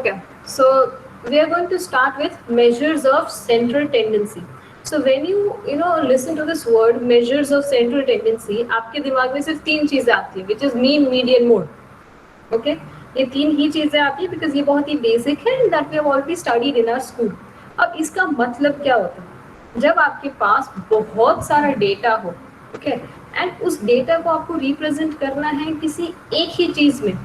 Okay, so we are going to start with measures of central tendency. So when you know listen to this word measures of central tendency, आपके दिमाग में सिर्फ तीन चीजें आती है, which is mean, median, mode. Okay, ये तीन ही चीजें आती है because ये बहुत ही बेसिक है and that we have already studied in our school. अब इसका मतलब क्या होता है? जब आपके पास बहुत सारा डेटा हो, okay, and उस डेटा को आपको रिप्रेजेंट करना है किसी एक ही चीज में,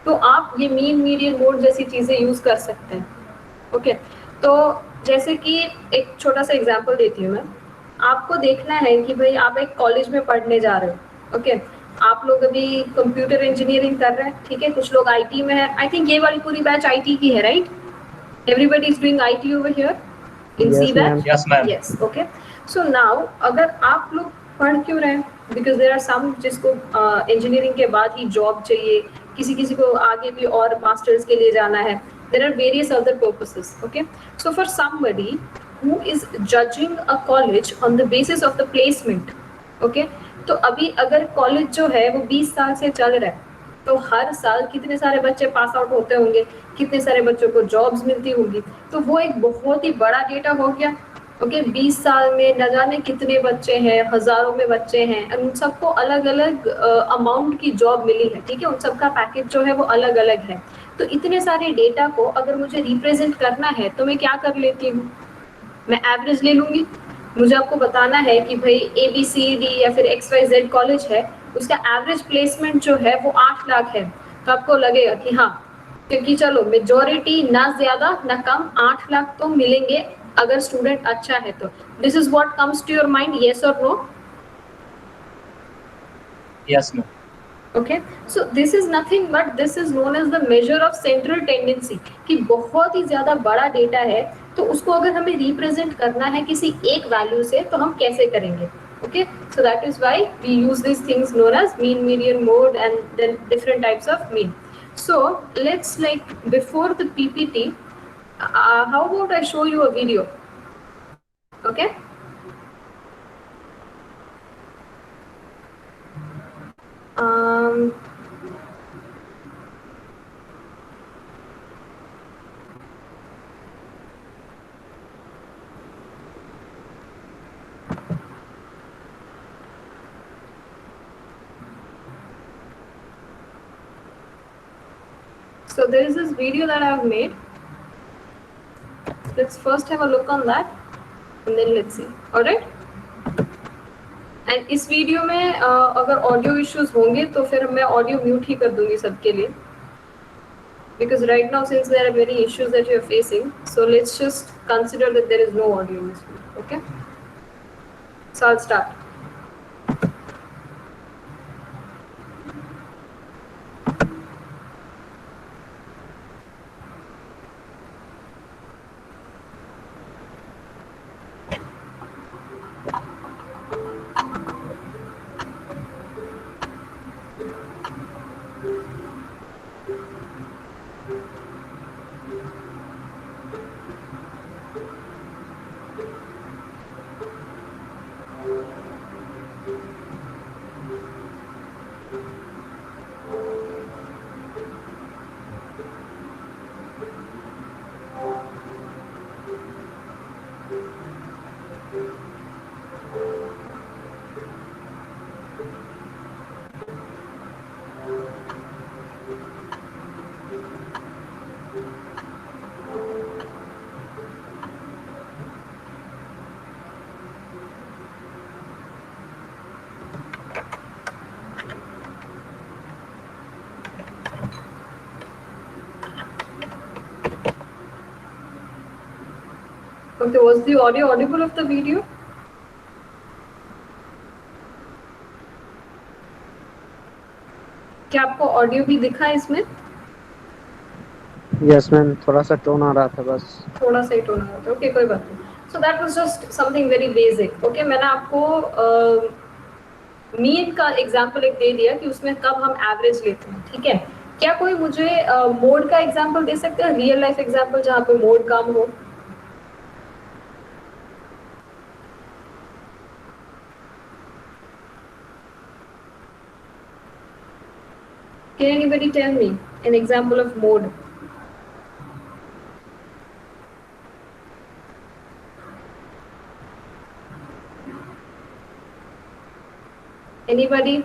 तो आप ये मीन, मीडियन, मोड जैसी चीजें यूज कर सकते हैं. ओके, तो जैसे कि एक छोटा सा एग्जांपल देती हूँ मैं. आपको देखना है कि भाई आप एक कॉलेज में पढ़ने जा रहे हो. ओके, आप लोग अभी कंप्यूटर इंजीनियरिंग कर रहे हैं, ठीक है, कुछ लोग आईटी में है. आई थिंक ये वाली पूरी बैच आईटी की है, right? Everybody is doing IT over here in C batch. Yes ma'am. Yes. Okay, so now अगर आप लोग पढ़ क्यों रहे हैं? बिकॉज देयर आर सम जिसको इंजीनियरिंग के बाद ही जॉब चाहिए, किसी किसी को आगे भी और मास्टर्स के लिए जाना है. There are various other purposes. Okay, so for somebody who is judging a college on the basis of the placement, okay, तो अभी अगर कॉलेज जो है वो 20 साल से चल रहा है, तो हर साल कितने सारे बच्चे पास आउट होते होंगे, कितने सारे बच्चों को जॉब्स मिलती होंगी, तो वो एक बहुत ही बड़ा डेटा हो गया. ओके, 20 साल में न जाने कितने बच्चे हैं, हजारों में बच्चे हैं, उन सबको अलग अलग अमाउंट की जॉब मिली है, ठीक है, उन सबका पैकेज जो है वो अलग अलग है. तो इतने सारे डेटा को अगर मुझे रिप्रेजेंट करना है तो मैं क्या कर लेती हूँ, मैं एवरेज ले लूंगी. मुझे आपको बताना है कि भाई ABCD या फिर XYZ कॉलेज है, उसका एवरेज प्लेसमेंट जो है वो 8 लाख है, तो आपको लगेगा कि हाँ, क्योंकि चलो मेजोरिटी ना ज्यादा ना कम 8 लाख तो मिलेंगे अगर स्टूडेंट अच्छा है तो. This is what comes to your mind, yes or no? Yes ma'am. Okay, so this is nothing but this is known as the measure of central tendency. कि बहुत ही ज्यादा बड़ा डेटा है, तो उसको अगर हमें रिप्रेजेंट करना है किसी एक वैल्यू से, तो हम कैसे करेंगे? Okay, so that is why we use these things known as mean, median, mode, and then different types of mean. So let's, like, before the PPT, how about I show you a video? Okay. So there is this video that I have made. Let's first have a look on that and then let's see. Alright? And इस video में अगर audio issues होंगे तो फिर मैं audio mute ही कर दूंगी सबके लिए, because right now since there are many issues that you are facing, so let's just consider that there is no audio in this video. Okay, so I'll start. Okay, was the audio audible of the video? क्या आपको audio भी दिखा इसमें? Yes ma'am, थोड़ा सा tone आ रहा था, बस थोड़ा सा ही टोन आ रहा था. ओके, कोई बात नहीं. So that was just something very basic. Okay, मैंने आपको मीन का एग्जांपल एक दे दिया कि उसमें कब हम एवरेज लेते हैं, ठीक है. क्या कोई मुझे मोड का एग्जांपल दे सकते हैं, रियल लाइफ एग्जांपल जहाँ पे मोड कम हो? Can anybody tell me an example of mode? Anybody?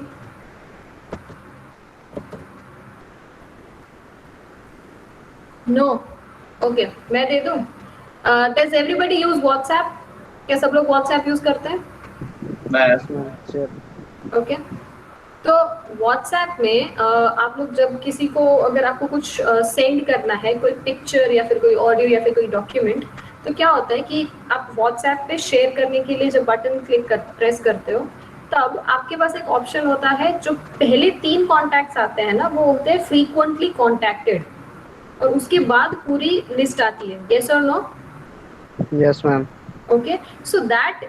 No. Okay, मैं दे दूं. Does everybody use WhatsApp? क्या सब लोग WhatsApp यूज करते हैं? Yes, ma'am. Sure. ओके. तो WhatsApp में आप लोग जब किसी को, अगर आपको कुछ सेंड करना है, कोई पिक्चर या फिर कोई ऑडियो या फिर कोई डॉक्यूमेंट, तो क्या होता है कि आप WhatsApp पे शेयर करने के लिए जब बटन प्रेस करते हो, तब आपके पास एक ऑप्शन होता है, जो पहले 3 कॉन्टैक्ट्स आते हैं ना, वो होते हैं फ्रीक्वेंटली कॉन्टैक्टेड, और उसके बाद पूरी लिस्ट आती है. यस और no? Yes, ma'am. Okay, so that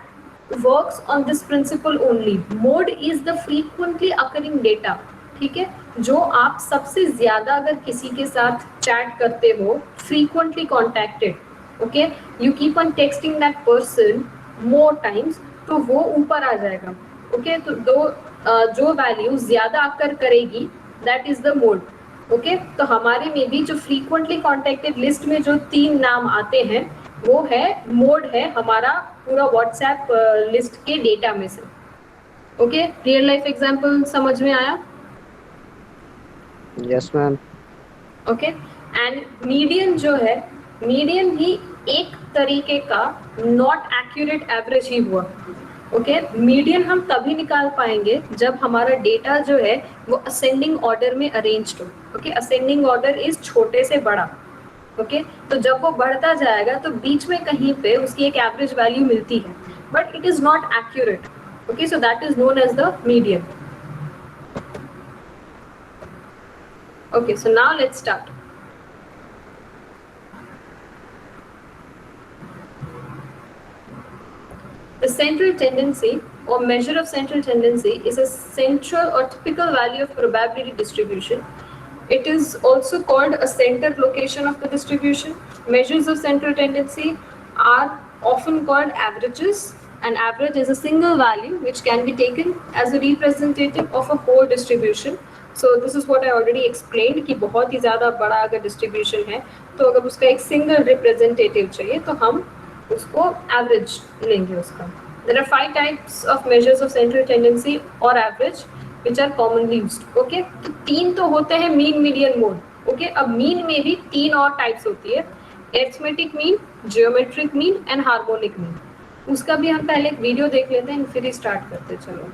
works on this principle only. Mode is the frequently occurring data. ठीक है, जो आप सबसे ज्यादा अगर किसी के साथ चैट करते हो, frequently contacted, okay, you keep on texting that person more times, तो वो ऊपर आ जाएगा. okay, तो जो वैल्यू ज्यादा आकर करेगी, that is the mode. Okay, तो हमारे में भी जो फ्रीक्वेंटली कॉन्टेक्टेड लिस्ट में जो 3 नाम आते हैं, वो है मोड, है हमारा पूरा व्हाट्सएप लिस्ट के डेटा में से. ओके, रियल लाइफ एग्जांपल समझ में आया? Yes, ma'am. Okay. And median जो है, मीडियन भी एक तरीके का नॉट एक्यूरेट एवरेज ही हुआ. ओके, मीडियन हम तभी निकाल पाएंगे जब हमारा डेटा जो है वो असेंडिंग ऑर्डर में अरेंज्ड हो. ओके, असेंडिंग ऑर्डर इज छोटे से बड़ा. ओके, तो जब वो बढ़ता जाएगा तो बीच में कहीं पे उसकी एक एवरेज वैल्यू मिलती है, but it is not accurate. Okay, so that is known as the median. Okay, so now let's start. The central tendency or measure of central tendency is a central or typical value of probability distribution. It is also called a center location of the distribution. Measures of central tendency are often called averages. An average is a single value which can be taken as a representative of a whole distribution. So this is what I already explained कि बहुत ही ज़्यादा बड़ा अगर distribution है, तो अगर उसका एक single representative चाहिए, तो हम उसको एवरेज लेंगे उसका. There are 5 types of measures of central tendency or average which are commonly used. Okay, तो 3 तो होते हैं मीन, मीडियन, मोड. ओके, अब मीन में भी 3 और टाइप्स होती है, arithmetic mean, geometric mean and harmonic mean. उसका भी हम पहले एक वीडियो देख लेते हैं, फिर ही स्टार्ट करते हैं. चलो.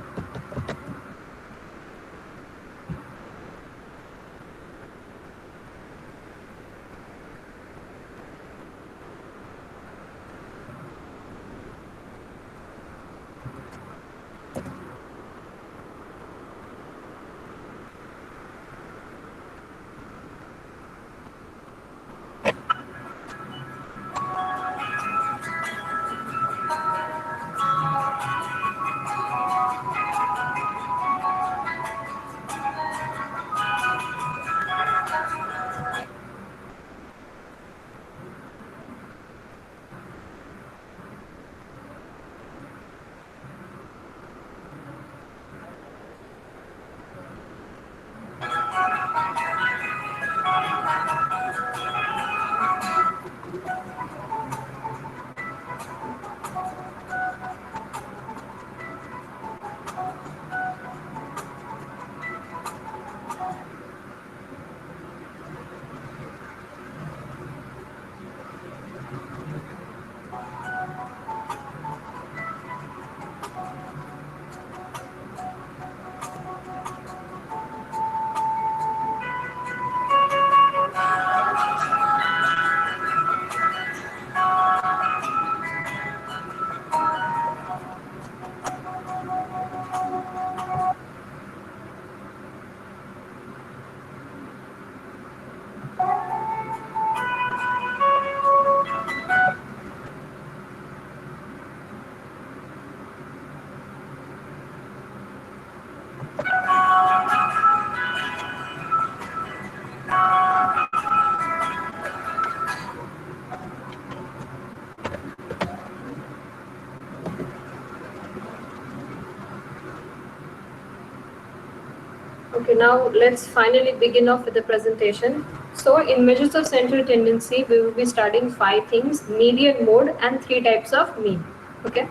Okay, now let's finally begin off with the presentation. So in measures of central tendency, we will be studying 5 things: median, mode and 3 types of mean. Okay.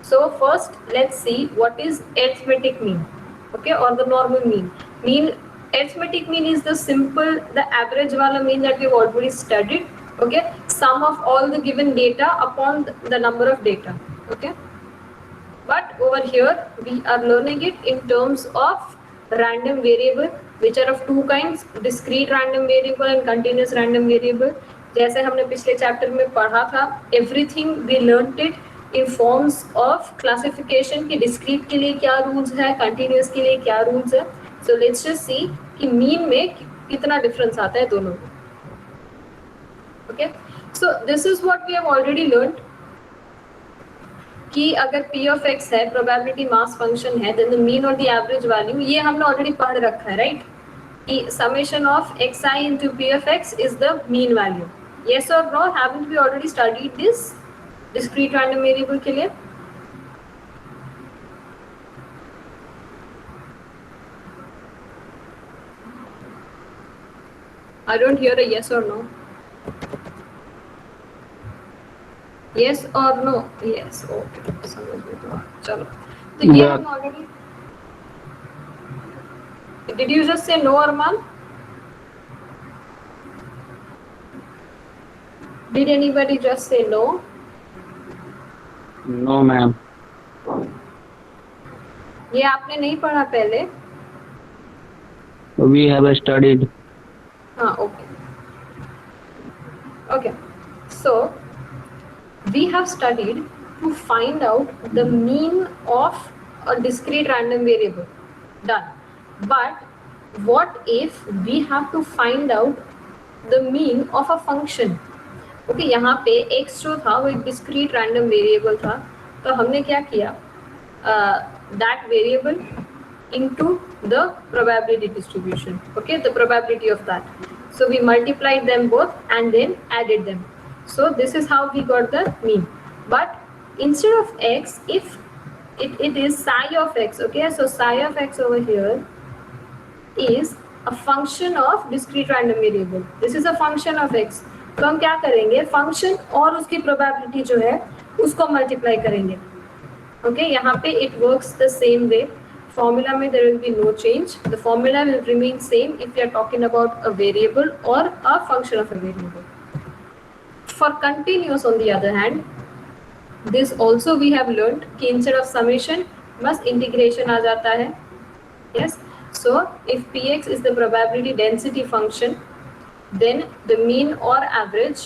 So first, let's see what is arithmetic mean. okay, or the normal mean. Mean, arithmetic mean is the simple, the average wala mean that we've already studied, okay, sum of all the given data upon the number of data, okay. But over here we are learning it in terms of random variable, which are of two kinds, discrete random variable and continuous random variable. जैसे हमने पिछले chapter में पढ़ा था, everything we learnt it in forms of classification कि discrete के लिए क्या rules है, continuous के लिए क्या rules है. So let's just see कि mean में कितना difference आता है दोनों में. Okay, so this is what we have already learned. कि अगर P of x है, probability mass function है, then the mean or the average value, ये हमने already पढ़ रखा है, right? कि summation of xi into P of x is the mean value. Yes or no? Haven't we already studied this discrete random variable के लिए? I don't hear a yes or no. Yes or no? Yes. Okay. समझ में तो चलो. तो ये हमने already. Did you just say no, Arman? Did anybody just say no? No, ma'am. ये आपने नहीं पढ़ा पहले? We have studied. हाँ, okay. Okay. So we have studied to find out the mean of a discrete random variable. Done. But what if we have to find out the mean of a function? Okay, यहाँ पे x जो था वो एक discrete random variable था, तो हमने क्या किया? That variable into the probability distribution. Okay, the probability of that. So we multiplied them both and then added them. So this is how we got the mean. But instead of x, if it is psi of x, okay, so psi of x over here is a function of discrete random variable. This is a function of x. तो हम क्या करेंगे? Function और उसकी probability जो है उसको multiply करेंगे. ओके, यहाँ पे it works the same way. Formula में there will be no change. The formula will remain same if you are talking about a variable or a function of a variable. For continuous on the other hand, this also we have learned कि instead of summation बस integration आ जाता है. Yes, so if px is the probability density function, then the mean or average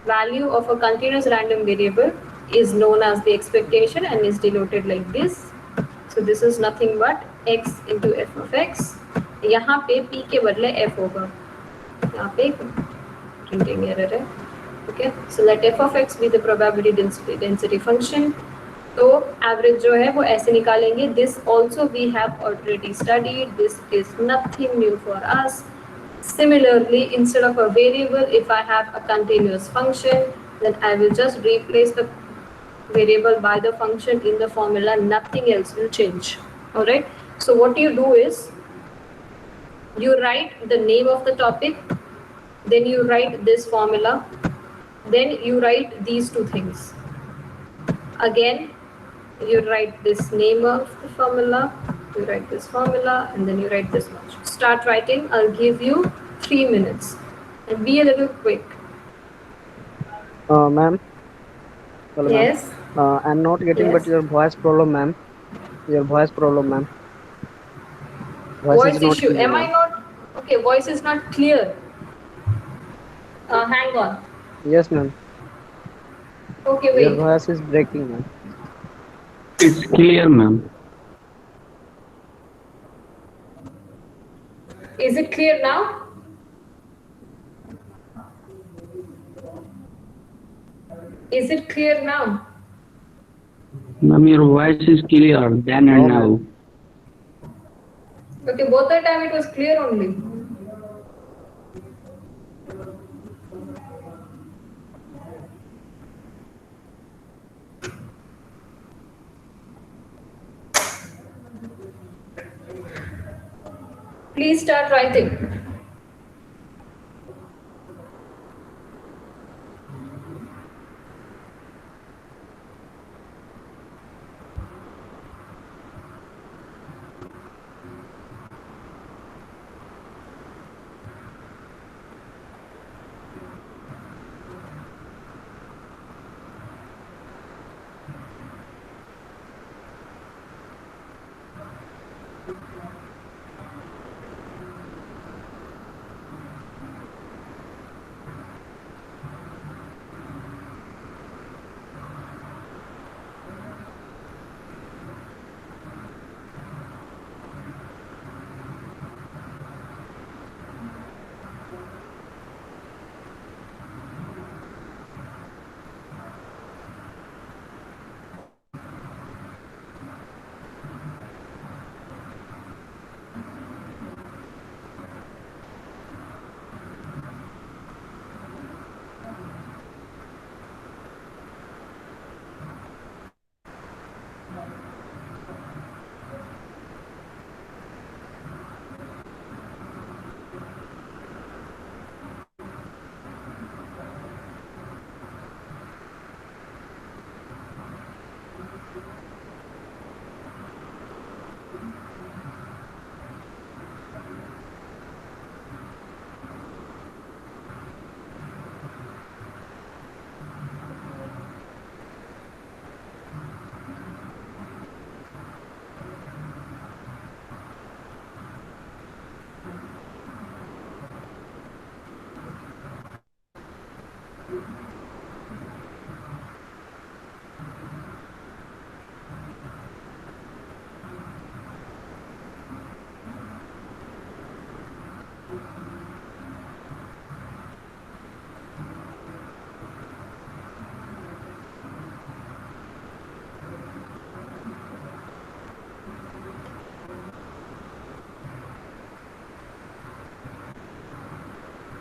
value of a continuous random variable is known as the expectation and is denoted like this. So this is nothing but x into f of x. यहाँ पे p के बदले f होगा. यहाँ पे printing error है. Okay, so let f of x be the probability density function. तो average जो है वो ऐसे निकालेंगे. This also we have already studied. This is nothing new for us. Similarly, instead of a variable, if I have a continuous function, then I will just replace the variable by the function in the formula. Nothing else will change. All right. So what you do is, you write the name of the topic, then you write this formula, then you write these two things. Again, you write this name of the formula, you write this formula, and then you write this much. Start writing. I'll give you 3 minutes and be a little quick. Ma'am. Hello, Yes. I'm not getting, Yes. but your voice problem, ma'am. Your voice problem, ma'am. Voice is not issue. clear, Am I ma'am. not? Okay, voice is not clear. Hang on. Yes, ma'am. Okay, Your wait. voice is breaking, ma'am. It's clear, ma'am. Is it clear now? Is it clear now? Ma'am, your voice is clear then and No, now. Okay, both the time it was clear only. Please start writing.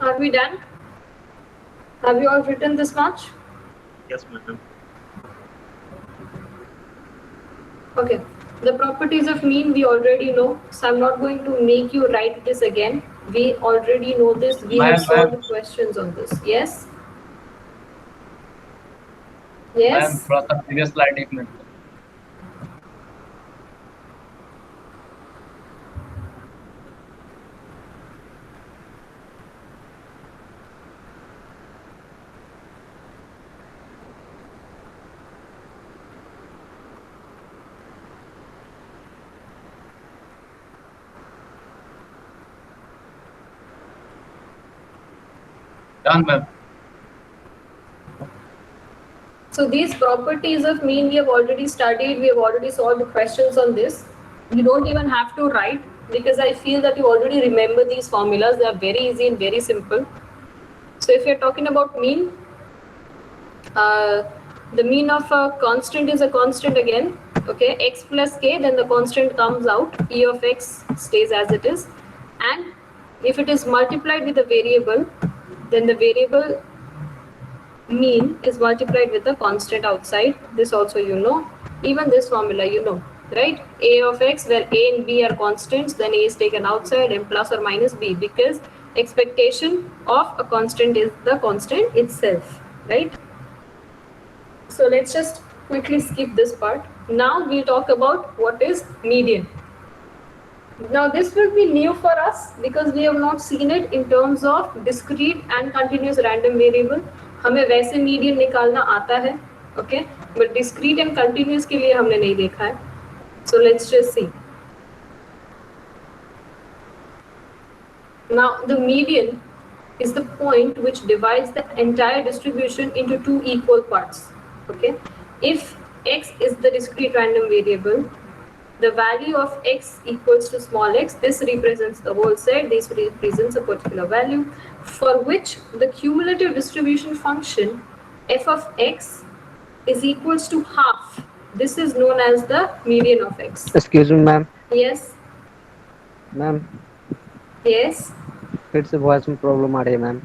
Are we done? Have you all written this much? Yes, madam. Okay. The properties of mean we already know, so I'm not going to make you write this again. We already know this. We have solved questions on this. Yes? Ma'am Yes? थोड़ा सा previous slide 1 minute done ma'am So these properties of mean we have already studied, we have already solved questions on this. You don't even have to write because I feel that you already remember these formulas. They are very easy and very simple. So if you're talking about mean, the mean of a constant is a constant again, okay, x plus k, then the constant comes out, e of x stays as it is, and if it is multiplied with a variable, then the variable mean is multiplied with the constant outside. This also you know. Even this formula you know, right? A of x, where a and b are constants, then a is taken outside and plus or minus b, because expectation of a constant is the constant itself, right? So let's just quickly skip this part. Now we'll talk about what is median. Now this will be new for us because we have not seen it in terms of discrete and continuous random variable. हमें वैसे median निकालना आता है, okay? But discrete and continuous के लिए हमने नहीं देखा है. So let's just see. Now the median is the point which divides the entire distribution into two equal parts. Okay, if x is the discrete random variable, the value of x equals to small x. This represents the whole set. This represents a particular value for which the cumulative distribution function f of x is equals to half. This is known as the median of x. Excuse me, ma'am. Yes. Ma'am. Yes. फिर से voice में problem आ रही है ma'am.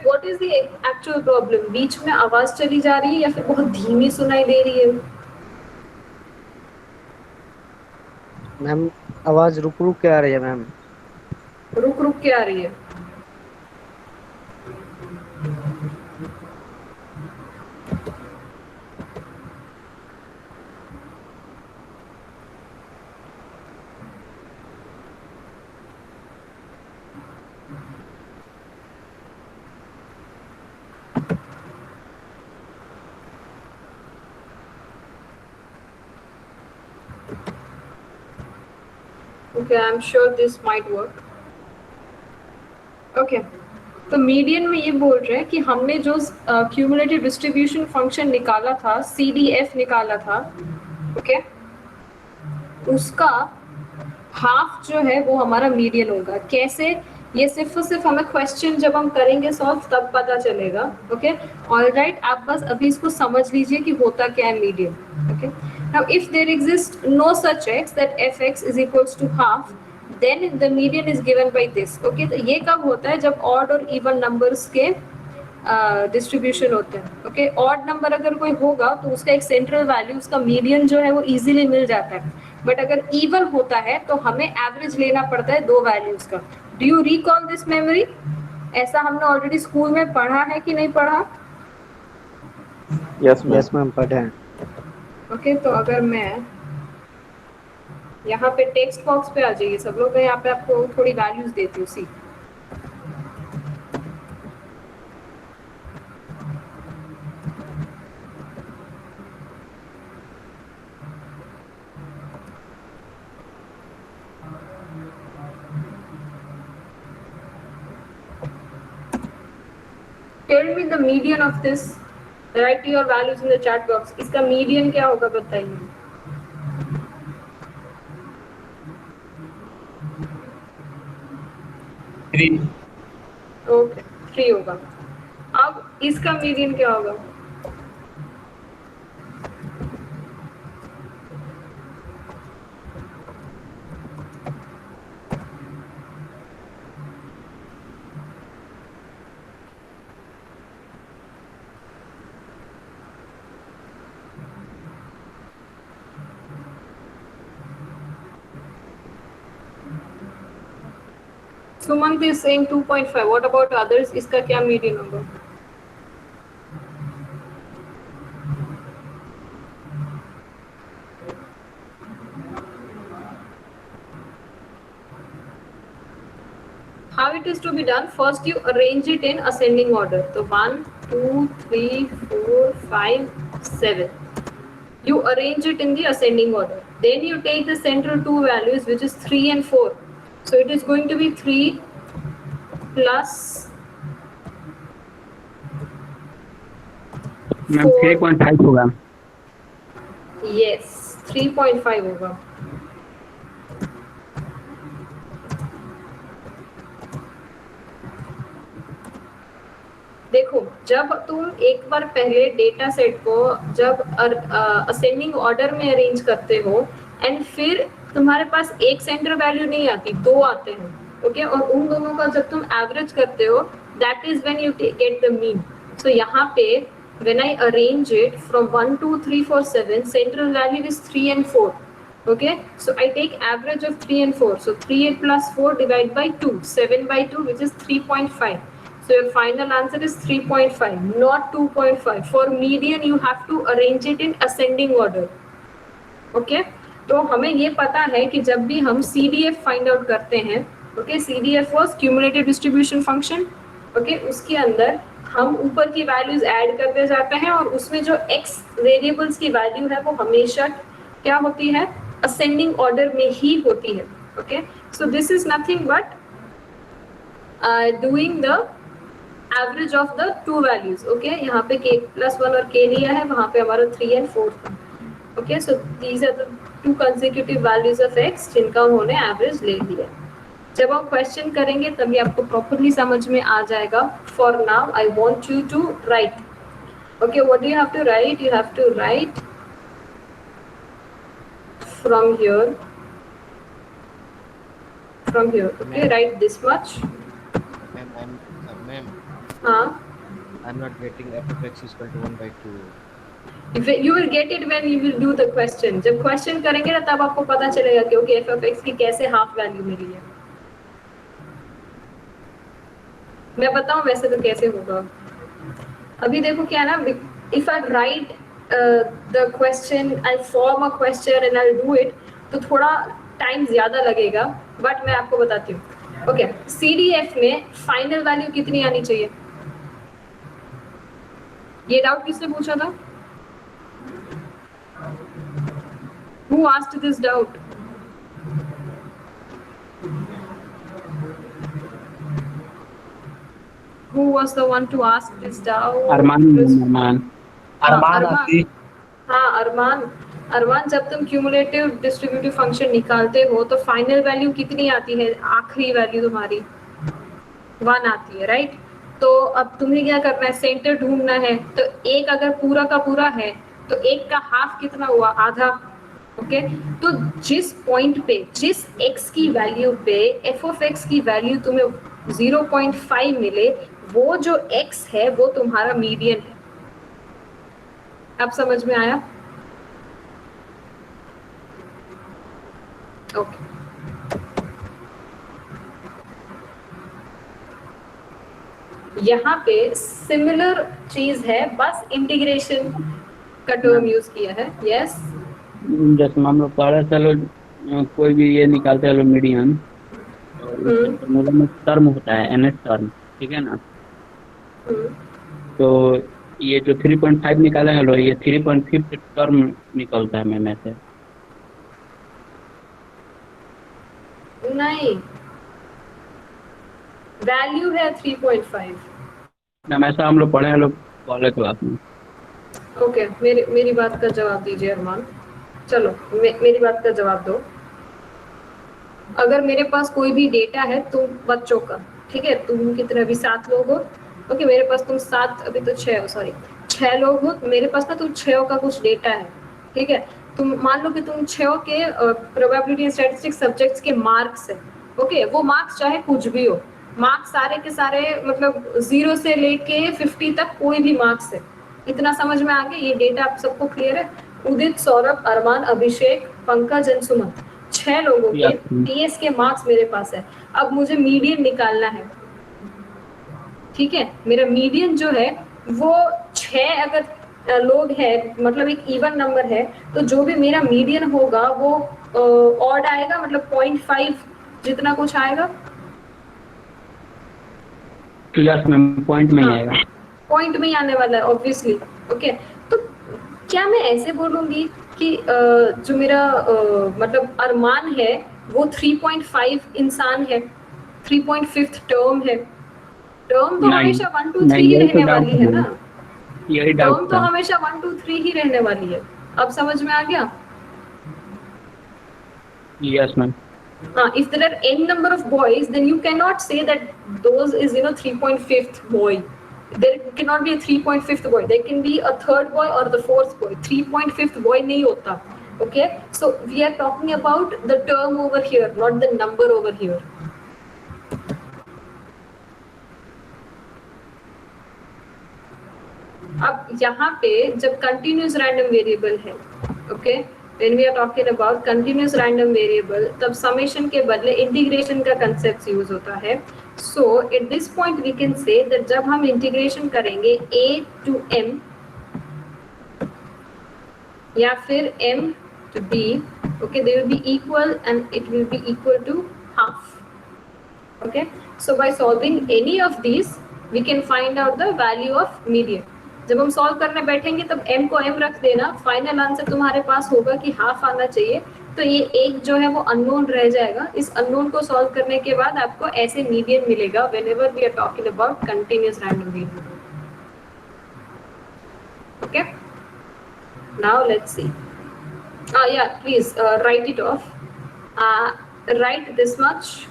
What is the actual problem? बीच में आवाज चली जा रही है या फिर बहुत धीमी सुनाई दे रही है? मैम आवाज रुक रुक के आ रही है मैम. रुक रुक के आ रही है. Okay, I'm sure this might work. Okay. तो मीडियन में ये बोल रहे हैं कि हमने जो क्यूमुलेटिव डिस्ट्रीब्यूशन फंक्शन निकाला था, CDF निकाला था, ओके, उसका हाफ जो है वो हमारा मीडियन होगा। कैसे? ये सिर्फ और सिर्फ हमें क्वेश्चन जब हम करेंगे सॉल्व तब पता चलेगा। ओके, ऑलराइट, आप बस अभी इसको समझ लीजिए कि होता क्या है median. Okay, now if there exist no such x that fx is equals to half, then the median is given by this. Okay, तो ये कब होता है? जब ऑड और इवन नंबर्स के डिस्ट्रीब्यूशन होते हैं। ओके, ऑड नंबर अगर कोई होगा तो उसका एक सेंट्रल वैल्यू, उसका मीडियन जो है वो इजीली मिल जाता है। बट अगर इवन होता है तो हमें एवरेज लेना पड़ता है दो वैल्यूज का। Do you recall this memory? ऐसा हमने ऑलरेडी स्कूल में पढ़ा है कि नहीं पढ़ा? यस मैम, पढ़े हैं। ओके, तो अगर मैं यहाँ पे टेक्स्ट बॉक्स पे आ जाइए सब लोग, यहाँ पे आपको थोड़ी वैल्यूज देती हूँ। सी, tell me the median of this. Write your values in the chat box. इसका मीडियन क्या होगा बताइए। ओके, 3 होगा। अब इसका मीडियन क्या होगा? Sumant is saying 2.5. What about others? इसका क्या मीडियन होगा? How it is to be done? First you arrange it in ascending order. So 1, 2, 3, 4, 5, 7. You arrange it in the ascending order. Then you take the central two values, which is 3 and 4. So it is going to be 3 plus ma'am 3.5 होगा। yes, 3.5 होगा। देखो, जब तुम एक बार पहले data set को जब ascending order में अरेंज करते हो एंड फिर तुम्हारे पास एक सेंटर वैल्यू नहीं आती, दो आते हैं। ओके, और उन दोनों का जब तुम एवरेज करते हो, that is when you get the mean. So यहाँ पे when I arrange it from 1 2 3 4 7, central value is 3 and 4. Okay, so I take average of 3 and 4. So 3 plus 4 divided by 2, 7 by 2, which is 3.5. So your final answer is 3.5, not 2.5. For median, you have to arrange it in ascending order. Okay, तो हमें ये पता है कि जब भी हम CDF find out करते हैं, okay, CDF was cumulative distribution function. Okay, उसके अंदर हम ऊपर की वैल्यूज ऐड करते जाते हैं और उसमें जो x वेरिएबल्स की वैल्यू है वो हमेशा क्या होती है? असेंडिंग ऑर्डर में ही होती है। Okay, so this is nothing but doing the average of the two values. Okay, यहाँ पे k + 1 और k लिया है, वहाँ पे हमारा 3 and 4 था। Okay, so these are the two consecutive values of x जिनका उन्होंने एवरेज ले लिया। जब हम क्वेश्चन करेंगे तभी आपको प्रॉपर्ली समझ में आ जाएगा। For now I want you to write. Okay, what do you have to write? You have to write from here, okay, write this much. Ma'am, I'm not getting f of x is equal to 1 by 2. If you will get it when you will do the question. जब question करेंगे ना तब आपको पता चलेगा कि okay f of x की कैसे हाफ वैल्यू मिली है। मैं बताऊं वैसे तो कैसे होगा। अभी देखो क्या है ना, if I write the question, I'll form a question and I'll do it, तो थोड़ा टाइम ज्यादा लगेगा, बट मैं आपको बताती हूँ। ओके, CDF में फाइनल वैल्यू कितनी आनी चाहिए? ये डाउट किसने पूछा था? Who asked this doubt? Who was the one to ask this doubt? अरमान अरमान अरमान अरमान। आती हाँ अरमान, जब तुम क्यूमुलेटिव डिस्ट्रीब्यूटिव फंक्शन निकालते हो तो फाइनल वैल्यू कितनी आती है? आखिरी वैल्यू तुम्हारी 1 आती है, राइट? तो अब तुम्हें क्या करना है? सेंटर ढूंढना है। तो एक अगर पूरा का पूरा है तो एक का हाफ कितना हुआ? आधा। ओके, तो जिस पॉइंट पे, जिस x की वैल्यू पे f ऑफ x की वैल्यू तुम्हें 0.5 मिले, वो जो x है वो तुम्हारा मीडियन है। अब समझ में आया? ओके, यहाँ पे सिमिलर चीज है, बस इंटीग्रेशन का टर्म यूज किया है। यस, जैसे हम लोग पढ़े चलो कोई भी ये निकालते हैं मीडियन, फॉर्मूला में टर्म होता है एन टर्म, ठीक है ना? तो ये जो 3.5 निकाला है लो, ये 3.5 टर्म निकलता है मैम ऐसे। नहीं, वैल्यू है 3.5। मैम ऐसा हम लोग पढ़े हैं लोग कॉलेज क्लास में। ओके, मेरी बात का जवाब दीजिए अरमान। चलो मेरी बात का जवाब दो। अगर मेरे पास कोई भी डेटा है तुम बच्चों का, ठीक है, तुम कितने अभी 7 लोग हो। ओके, मेरे पास तुम 7, अभी तो 6 हो, सॉरी 6 लोग हो। मेरे पास ना तुम 6 का कुछ डेटा है, ठीक है। तुम मान लो कि तुम 6 के प्रोबेबिलिटी एंड स्टैटिस्टिक्स सब्जेक्ट्स के मार्क्स है। ओके, वो मार्क्स चाहे कुछ भी हो, मार्क्स सारे के सारे मतलब 0 से लेके 50 तक कोई भी मार्क्स है। इतना समझ में आ गया? ये डेटा आप सबको क्लियर है? उदित, सौरभ, अरमान, अभिषेक, पंकज एंड सुमन, 6 लोगों के टीएस के मार्क्स मेरे पास है। अब मुझे मीडियन निकालना है, ठीक है। मेरा मीडियन जो है वो 6 अगर लोग है, मतलब एक इवन नंबर है, तो जो भी मेरा मीडियन होगा वो ऑड आएगा, मतलब 0.5 जितना कुछ आएगा। यस मैम, पॉइंट में ही आएगा। पॉइंट में ही आने वाला है ऑब्वियसली। ओके, तो क्या मैं ऐसे बोलूंगी कि जो मेरा मतलब अरमान है वो 3.5 इंसान है, 3.5 टर्म है। टर्म तो हमेशा 1 2 3 ही रहने वाली है ना। यही टर्म डाउट तो था। हमेशा 1 2 3 ही रहने वाली है। अब समझ में आ गया? Yes ma'am. If there are n number of boys, then you cannot say that those is 3.5th boy. There cannot be a 3.5th boy. There can be a 3rd boy or the 4th boy. 3.5th boy नहीं होता. Okay, so we are talking about the term over here, not the number over here. अब यहाँ पे जब continuous random variable है, okay, when we are talking about continuous random variable, तब summation के बदले integration का concept use होता है। So at this point we can say that जब हम integration करेंगे a to m या फिर m to b, okay, they will be equal and it will be equal to half. Okay, so by solving any of these we can find out the value of median. जब हम solve करने बैठेंगे तब m को m रख देना, final answer तुम्हारे पास होगा कि हाफ आना चाहिए। तो ये एक जो है वो अननोन रह जाएगा। इस अननोन को सॉल्व करने के बाद आपको ऐसे मीडियन मिलेगा whenever we are talking about continuous random variable. Okay, now let's see. Yeah, please write it off. Write this much.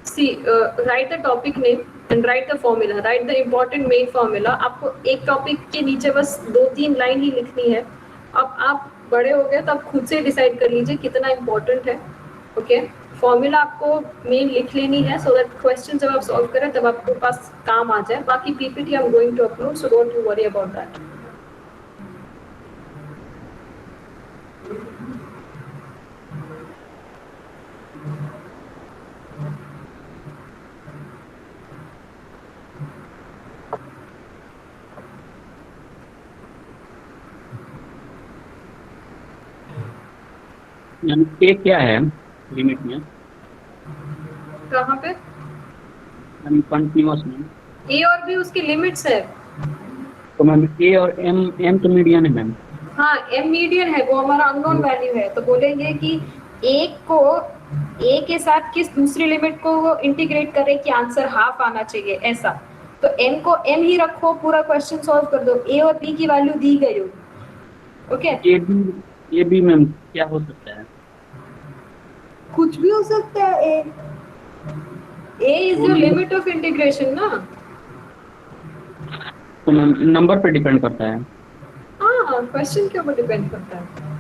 See, write the topic name and write the formula. Write the important main formula. आपको एक topic के नीचे बस 2-3 line ही लिखनी है। अब आप बड़े हो गए तो आप खुद से डिसाइड कर लीजिए कितना इम्पोर्टेंट है। ओके, फॉर्मूला आपको मेन लिख लेनी है सो दैट क्वेश्चन जब आप सॉल्व करें तब आपके पास काम आ जाए। बाकी PPT I am going to upload, so don't you worry about that. ए क्या है लिमिट में? कहाँ पे? कंटिन्यूअस में। ए और बी उसकी लिमिट्स है। तो मैम ए और एम तो मीडियन है मैम। हाँ, एम मीडियन है, वो हमारा अननोन वैल्यू है। तो बोलेंगे कि एक को ए के साथ किस दूसरी लिमिट को वो इंटीग्रेट करे कि आंसर हाफ आना चाहिए, ऐसा। तो n को n ही रखो, पूरा क्वेश्चन सॉल्व कर दो, a और b की वैल्यू दी गई होगी। ओके, ए बी मैम क्या हो सकता है? कुछ भी हो सकता है। a इज वो योर लिमिट ऑफ इंटीग्रेशन ना। तो मैम नंबर पे डिपेंड करता है। हाँ, क्वेश्चन के ऊपर डिपेंड करता है।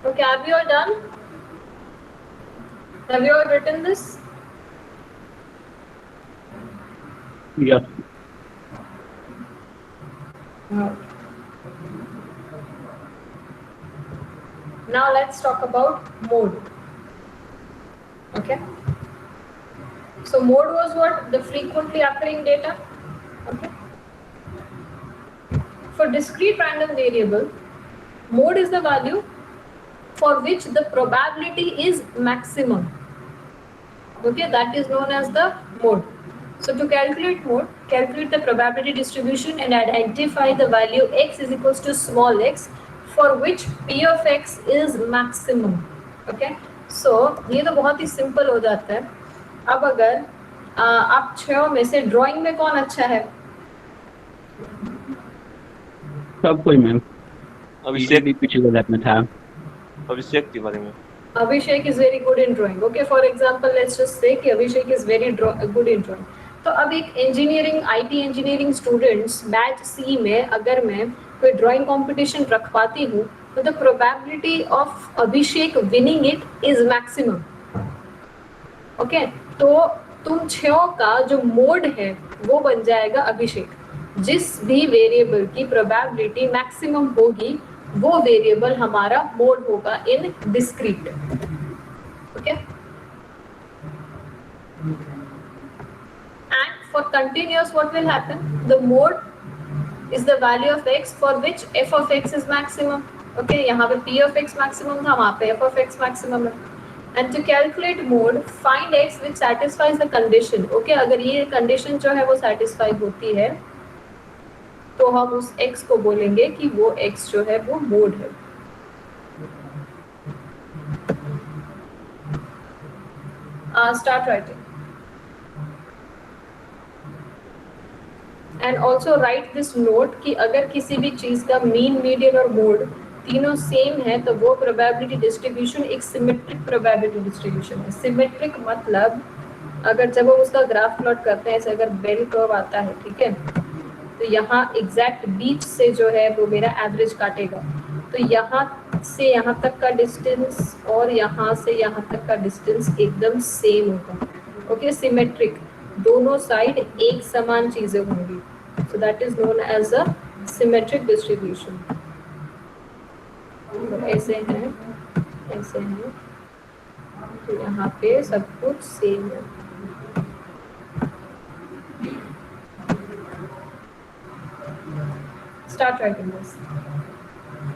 Okay, are we all done? Have you all written this? Yes Now let's talk about mode. Okay. So mode was what? The frequently occurring data. Okay. For discrete random variable, mode is the value for which the probability is maximum. Okay, that is known as the mode. So to calculate mode, calculate the probability distribution and identify the value x is equals to small x for which p of x is maximum. Okay, so ये तो बहुत ही simple हो जाता है। अब अगर आप 6 में से ड्राइंग में कौन अच्छा है? सब कोई मैम। अभिषेक भी पिछले लैब में था। अभिषेक तिवारी में Abhishek is very good in drawing. Okay, for example, let's just say कि Abhishek is very good in drawing. तो अब एक engineering IT engineering students batch C में अगर मैं कोई ड्राइंग कंपटीशन रख पाती हूँ तो the probability of Abhishek winning it is maximum. Okay, तो तुम 6 का जो मोड है वो बन जाएगा अभिषेक। जिस भी वेरिएबल की प्रोबेबिलिटी मैक्सिमम होगी वो वेरिएबल हमारा मोड होगा इन discrete. Okay, and for continuous what will happen? The mode is the value of x for which f of x is maximum. Okay, यहाँ पे p of x maximum था, वहाँ पे f of x maximum है। And to calculate mode, find x which satisfies the condition. Okay, अगर ये condition जो है वो satisfy होती है तो हम उस x को बोलेंगे कि वो x जो है वो मोड है। Start writing. And also write this note कि अगर किसी भी चीज का मीन, मीडियन और मोड तीनों सेम है तो वो प्रोबेबिलिटी डिस्ट्रीब्यूशन एक सिमेट्रिक प्रोबेबिलिटी डिस्ट्रीब्यूशन है। सिमेट्रिक मतलब अगर जब हम उसका ग्राफ प्लॉट करते हैं, ऐसे अगर बेल कर्व आता है, ठीक है, तो यहाँ एग्जैक्ट बीच से जो है वो मेरा एवरेज काटेगा। तो यहाँ से यहाँ तक का डिस्टेंस और यहाँ से यहाँ तक का डिस्टेंस एकदम सेम होगा। ओके, सिमेट्रिक, दोनों साइड एक समान चीजें होंगी। So that is known as a symmetric distribution. ऐसे हैं, ऐसे हैं, तो यहाँ पे सब कुछ सेम है। Start writing this.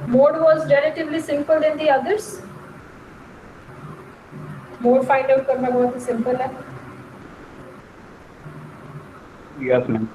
Mode was relatively simple than the others. Mode find out करना बहुत ही simple है। Yes ma'am.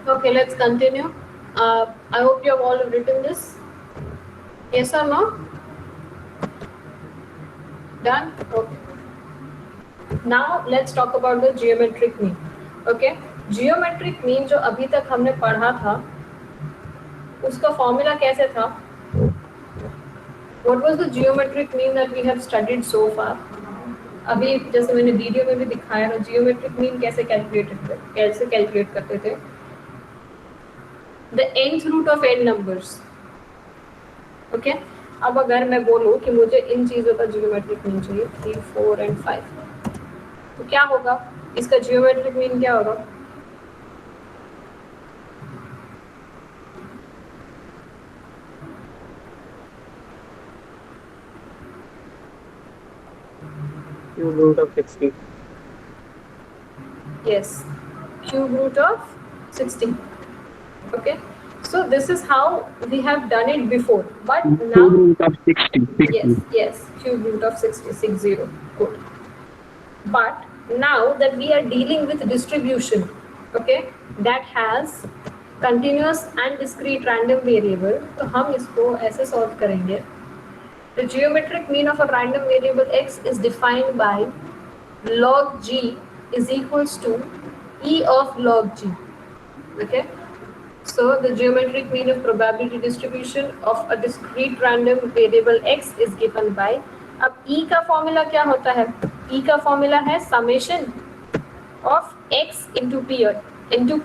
Okay, let's continue. I hope you have all written this. Yes or no? Done? Okay. Now let's talk about the geometric mean. Okay, geometric mean जो अभी तक हमने पढ़ा था उसका फॉर्मूला कैसे था? What was the geometric mean that we have studied so far? अभी जैसे मैंने वीडियो में भी दिखाया ना, geometric mean कैसे कैलकुलेट करते थे? The nth root of n numbers. Okay? अब अगर मैं बोलूँ कि मुझे इन चीज़ों का geometric mean चाहिए 3, 4 and 5, तो क्या होगा? इसका geometric mean क्या होगा? cube root of 60. Yes, cube root of 60. Okay, so this is how we have done it before, but now Cube root of 60. yes, cube root of 60. Good. But now that we are dealing with distribution, okay, that has continuous and discrete random variable, तो हम इसको ऐसे solve करेंगे. The geometric mean of a random variable x is defined by log g is equals to e of log g. Okay, so the geometric mean of probability distribution of a discrete random variable x is given by, अब e का formula क्या होता है? e का formula है summation of x into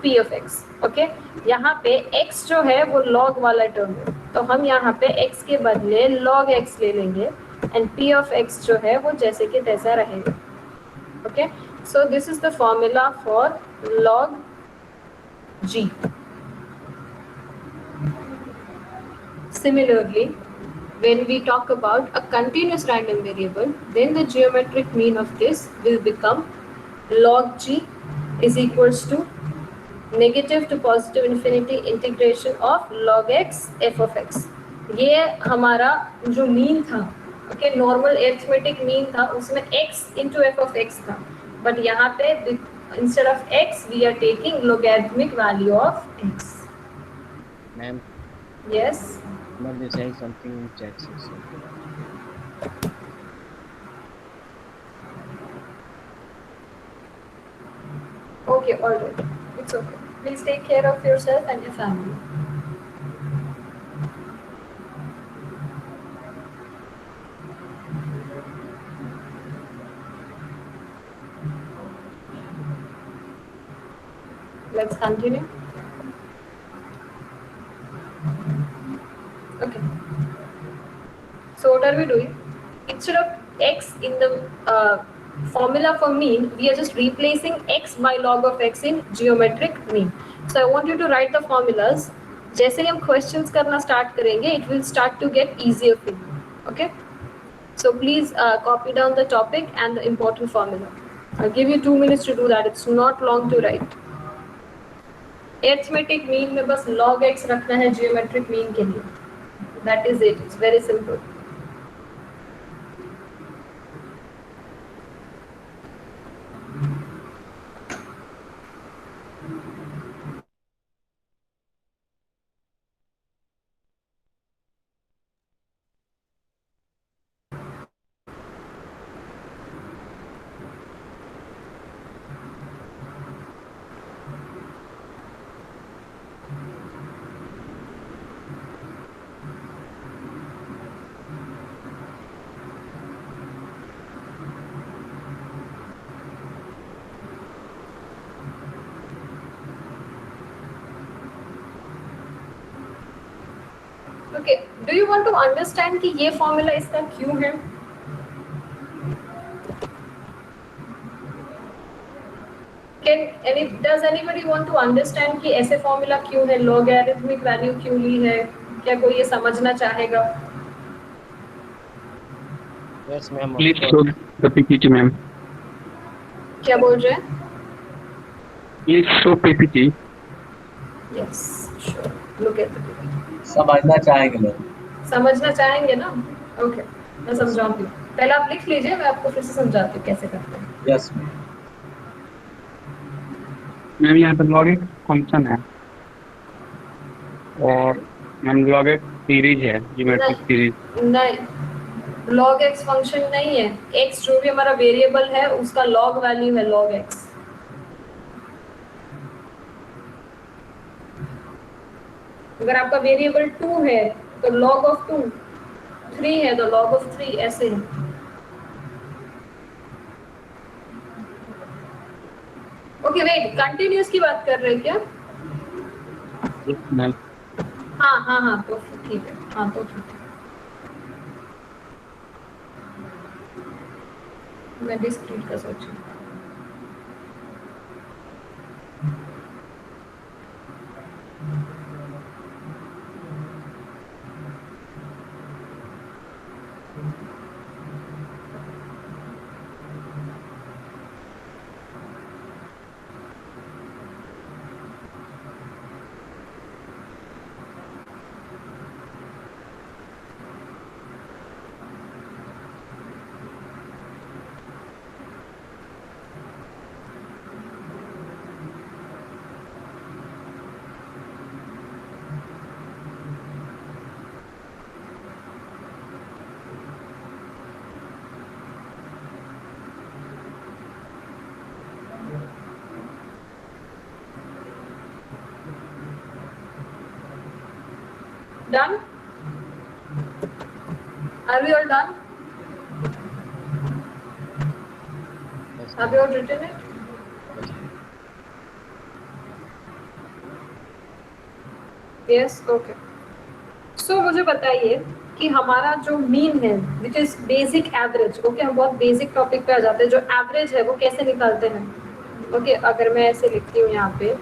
p of x. Okay, यहाँ पे x जो है वो log वाला टर्म है, तो हम यहाँ पे x के बदले log x ले लेंगे and p of x जो है वो जैसे कि तैसा रहेगा. Okay, so this is the formula for log g. Similarly, when we talk about a continuous random variable, then the geometric mean of this will become log g is equals to negative to positive infinity integration of log x f of x. ये हमारा जो mean था, okay, normal arithmetic mean था, उसमें x into f of x था, but यहाँ पे instead of x we are taking logarithmic value of x. Ma'am, Yes. someone is saying something in chat section. Okay, all right. It's okay. Please take care of yourself and your family. Let's continue. Okay. So what are we doing? Instead of x in the formula for mean, we are just replacing x by log of x in geometric mean. So I want you to write the formulas. जैसे ही हम questions करना start करेंगे, it will start to get easier for you. Okay? So please copy down the topic and the important formula. I'll give you 2 minutes to do that. It's not long to write. Arithmetic mean में बस log x रखना है geometric mean के लिए. That is it. It's very simple. Okay, do you want to understand कि ये formula इसका क्यों है? Does anybody want to understand कि ऐसे formula क्यों है, logarithmic value क्यों ली है? क्या कोई ये समझना चाहेगा? Yes, ma'am. Please show the PPT, ma'am. क्या बोल रहे हैं? Please show PPT. Yes, sure. Look at the PPT. समझना चाहेंगे लोग. समझना चाहेंगे ना? Okay, मैं समझाऊंगी. पहले आप लिख लीजिए, मैं आपको फिर से समझाती हूँ कैसे करते हैं. Yes. मैम यहाँ पर लॉग एक फंक्शन है. और मैम लॉग एक्स सीरीज है, ज्योमेट्रिक सीरीज। नहीं, log x फंक्शन नहीं है। x जो भी हमारा वेरिएबल है उसका log वैल्यू है log x। अगर आपका वेरिएबल 2 है तो log of 2, 3 है तो log of 3, ऐसे है। ओके वेट, कंटिन्यूअस की बात कर रहे हैं क्या? मैम हाँ तो ठीक है, हाँ तो ठीक है। मैं डिस्क्रीट का सोचूं। Done? Are we all done? Yes, Have you all written it? Yes, okay. So मुझे बताइए कि हमारा जो मीन है which is basic average, okay, हम बहुत बेसिक टॉपिक पे आ जाते हैं। जो एवरेज है वो कैसे निकालते हैं? ओके, अगर मैं ऐसे लिखती हूँ यहाँ पे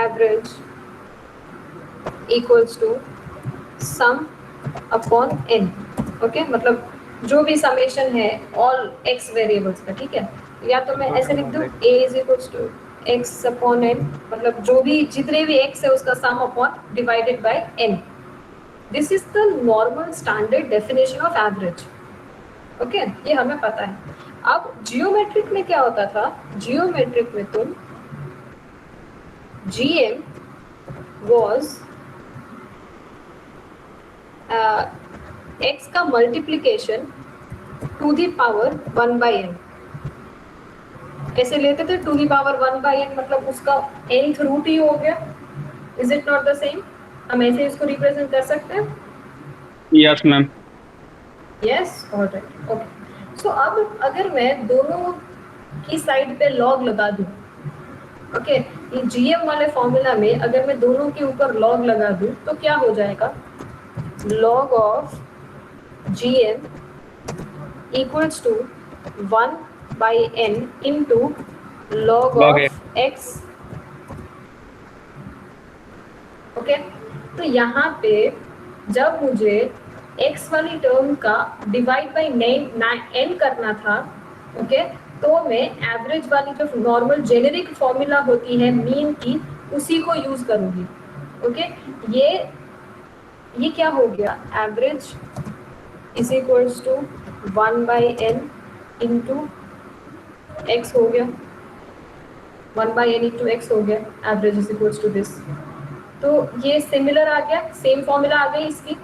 average equals to sum upon n, okay, मतलब जो भी समेशन है ऑल x वेरिएबल्स का, ठीक है। या तो मैं ऐसे लिख दूँ a is equals to x upon n, मतलब जो भी जितने भी x है उसका sum upon divided by n। This is the normal standard definition of average, okay, ये हमें पता है। अब जियोमेट्रिक में क्या होता था? जियोमेट्रिक में तुम gm was x का multiplication to the power 1/n ऐसे लेते थे। टू द पावर 1/n मतलब उसका nth रूट ही हो गया। Is it not the same? हम ऐसे इसको रिप्रेजेंट कर सकते हैं। Yes ma'am. Yes, all right, okay. So अब अगर मैं दोनों की साइड पे लॉग लगा दूं, ओके, ये जीएम वाले फॉर्मूला में अगर मैं दोनों के ऊपर लॉग लगा दूं तो क्या हो जाएगा? log of gm equals to 1/n into log Log of x, okay. तो यहाँ पे जब मुझे x वाली टर्म का डिवाइड बाई n करना था, ओके, तो मैं एवरेज वाली जो नॉर्मल जेनेरिक फॉर्मूला होती है मीन की उसी को यूज करूंगी, ओके। ये क्या हो गया? Average is equals to 1/n into x हो गया, 1/n इंटू एक्स हो गया। Average is equals to this. तो ये सिमिलर आ गया, सेम फॉर्मूला आ गई इसकी।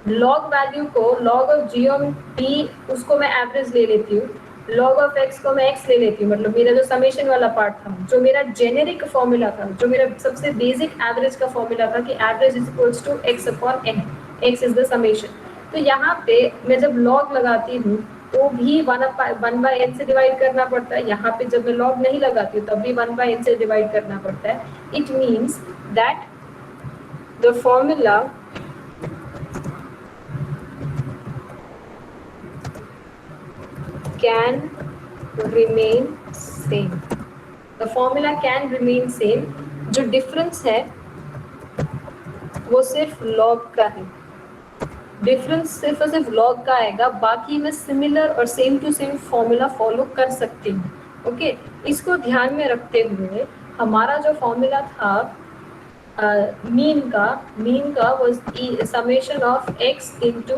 लॉग वैल्यू को log of G of T उसको मैं एवरेज ले लेती हूँ, लॉग ऑफ एक्स को मैं एक्स ले लेती हूँ। मतलब मेरा जो समेशन वाला पार्ट था, जो मेरा जेनेरिक फॉर्मूला था, जो मेरा सबसे बेसिक एवरेज का फॉर्मूला था कि average is equals to x upon n, x is the summation. तो यहाँ पे मैं जब लॉग लगाती हूँ तो भी 1/n से डिवाइड करना पड़ता है। यहाँ पे जब मैं लॉग नहीं लगाती हूँ तब भी 1/n से डिवाइड करना पड़ता है। It means that the formula can remain same. The formula can remain same. जो डिफरेंस है वो सिर्फ लॉग का है। डिफरेंस सिर्फ और सिर्फ लॉग का आएगा, बाकी मैं सिमिलर और same to same formula follow कर सकती हूँ, ओके। इसको ध्यान में रखते हुए हमारा जो फॉर्मूला था मीन का was summation of x into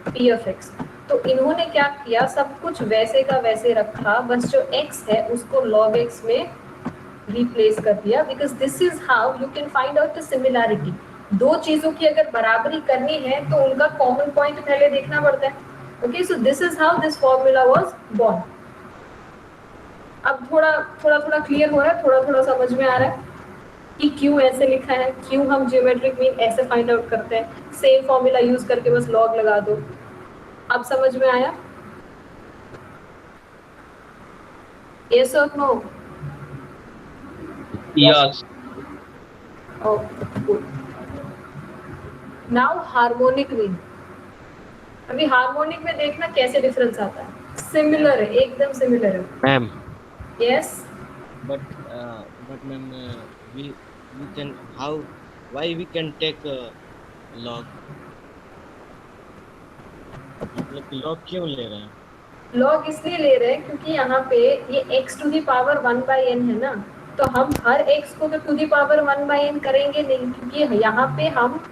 P of x. तो इन्होंने क्या किया, सब कुछ वैसे का वैसे रखा, बस जो x है उसको log x में रिप्लेस कर दिया, because this is how you can find out the similarity. दो चीजों की अगर बराबरी करनी है तो उनका कॉमन पॉइंट पहले देखना पड़ता है। Okay, so this is how this formula was born. अब थोड़ा क्लियर हो रहा है, थोड़ा समझ में आ रहा है कि क्यों ऐसे लिखा है, क्यों हम जियोमेट्रिक मीन ऐसे फाइंड आउट करते हैं। सेम फॉर्मूला यूज करके बस लॉग लगा दो। अब समझ में आया? Yes or no? Yes. Oh, good. Now harmonic mean. अभी हार्मोनिक में देखना कैसे डिफरेंस आता है। सिमिलर है, एकदम सिमिलर है। Ma'am, Yes. but ma'am, we can why we can take log? मतलब कि log क्यों ले रहे हैं? लॉग इसलिए ले रहे हैं क्योंकि यहाँ पे ये x to the power 1/n है ना, तो हम हर x को तो टू दी पावर 1/n करेंगे नहीं, क्योंकि यहाँ पे हम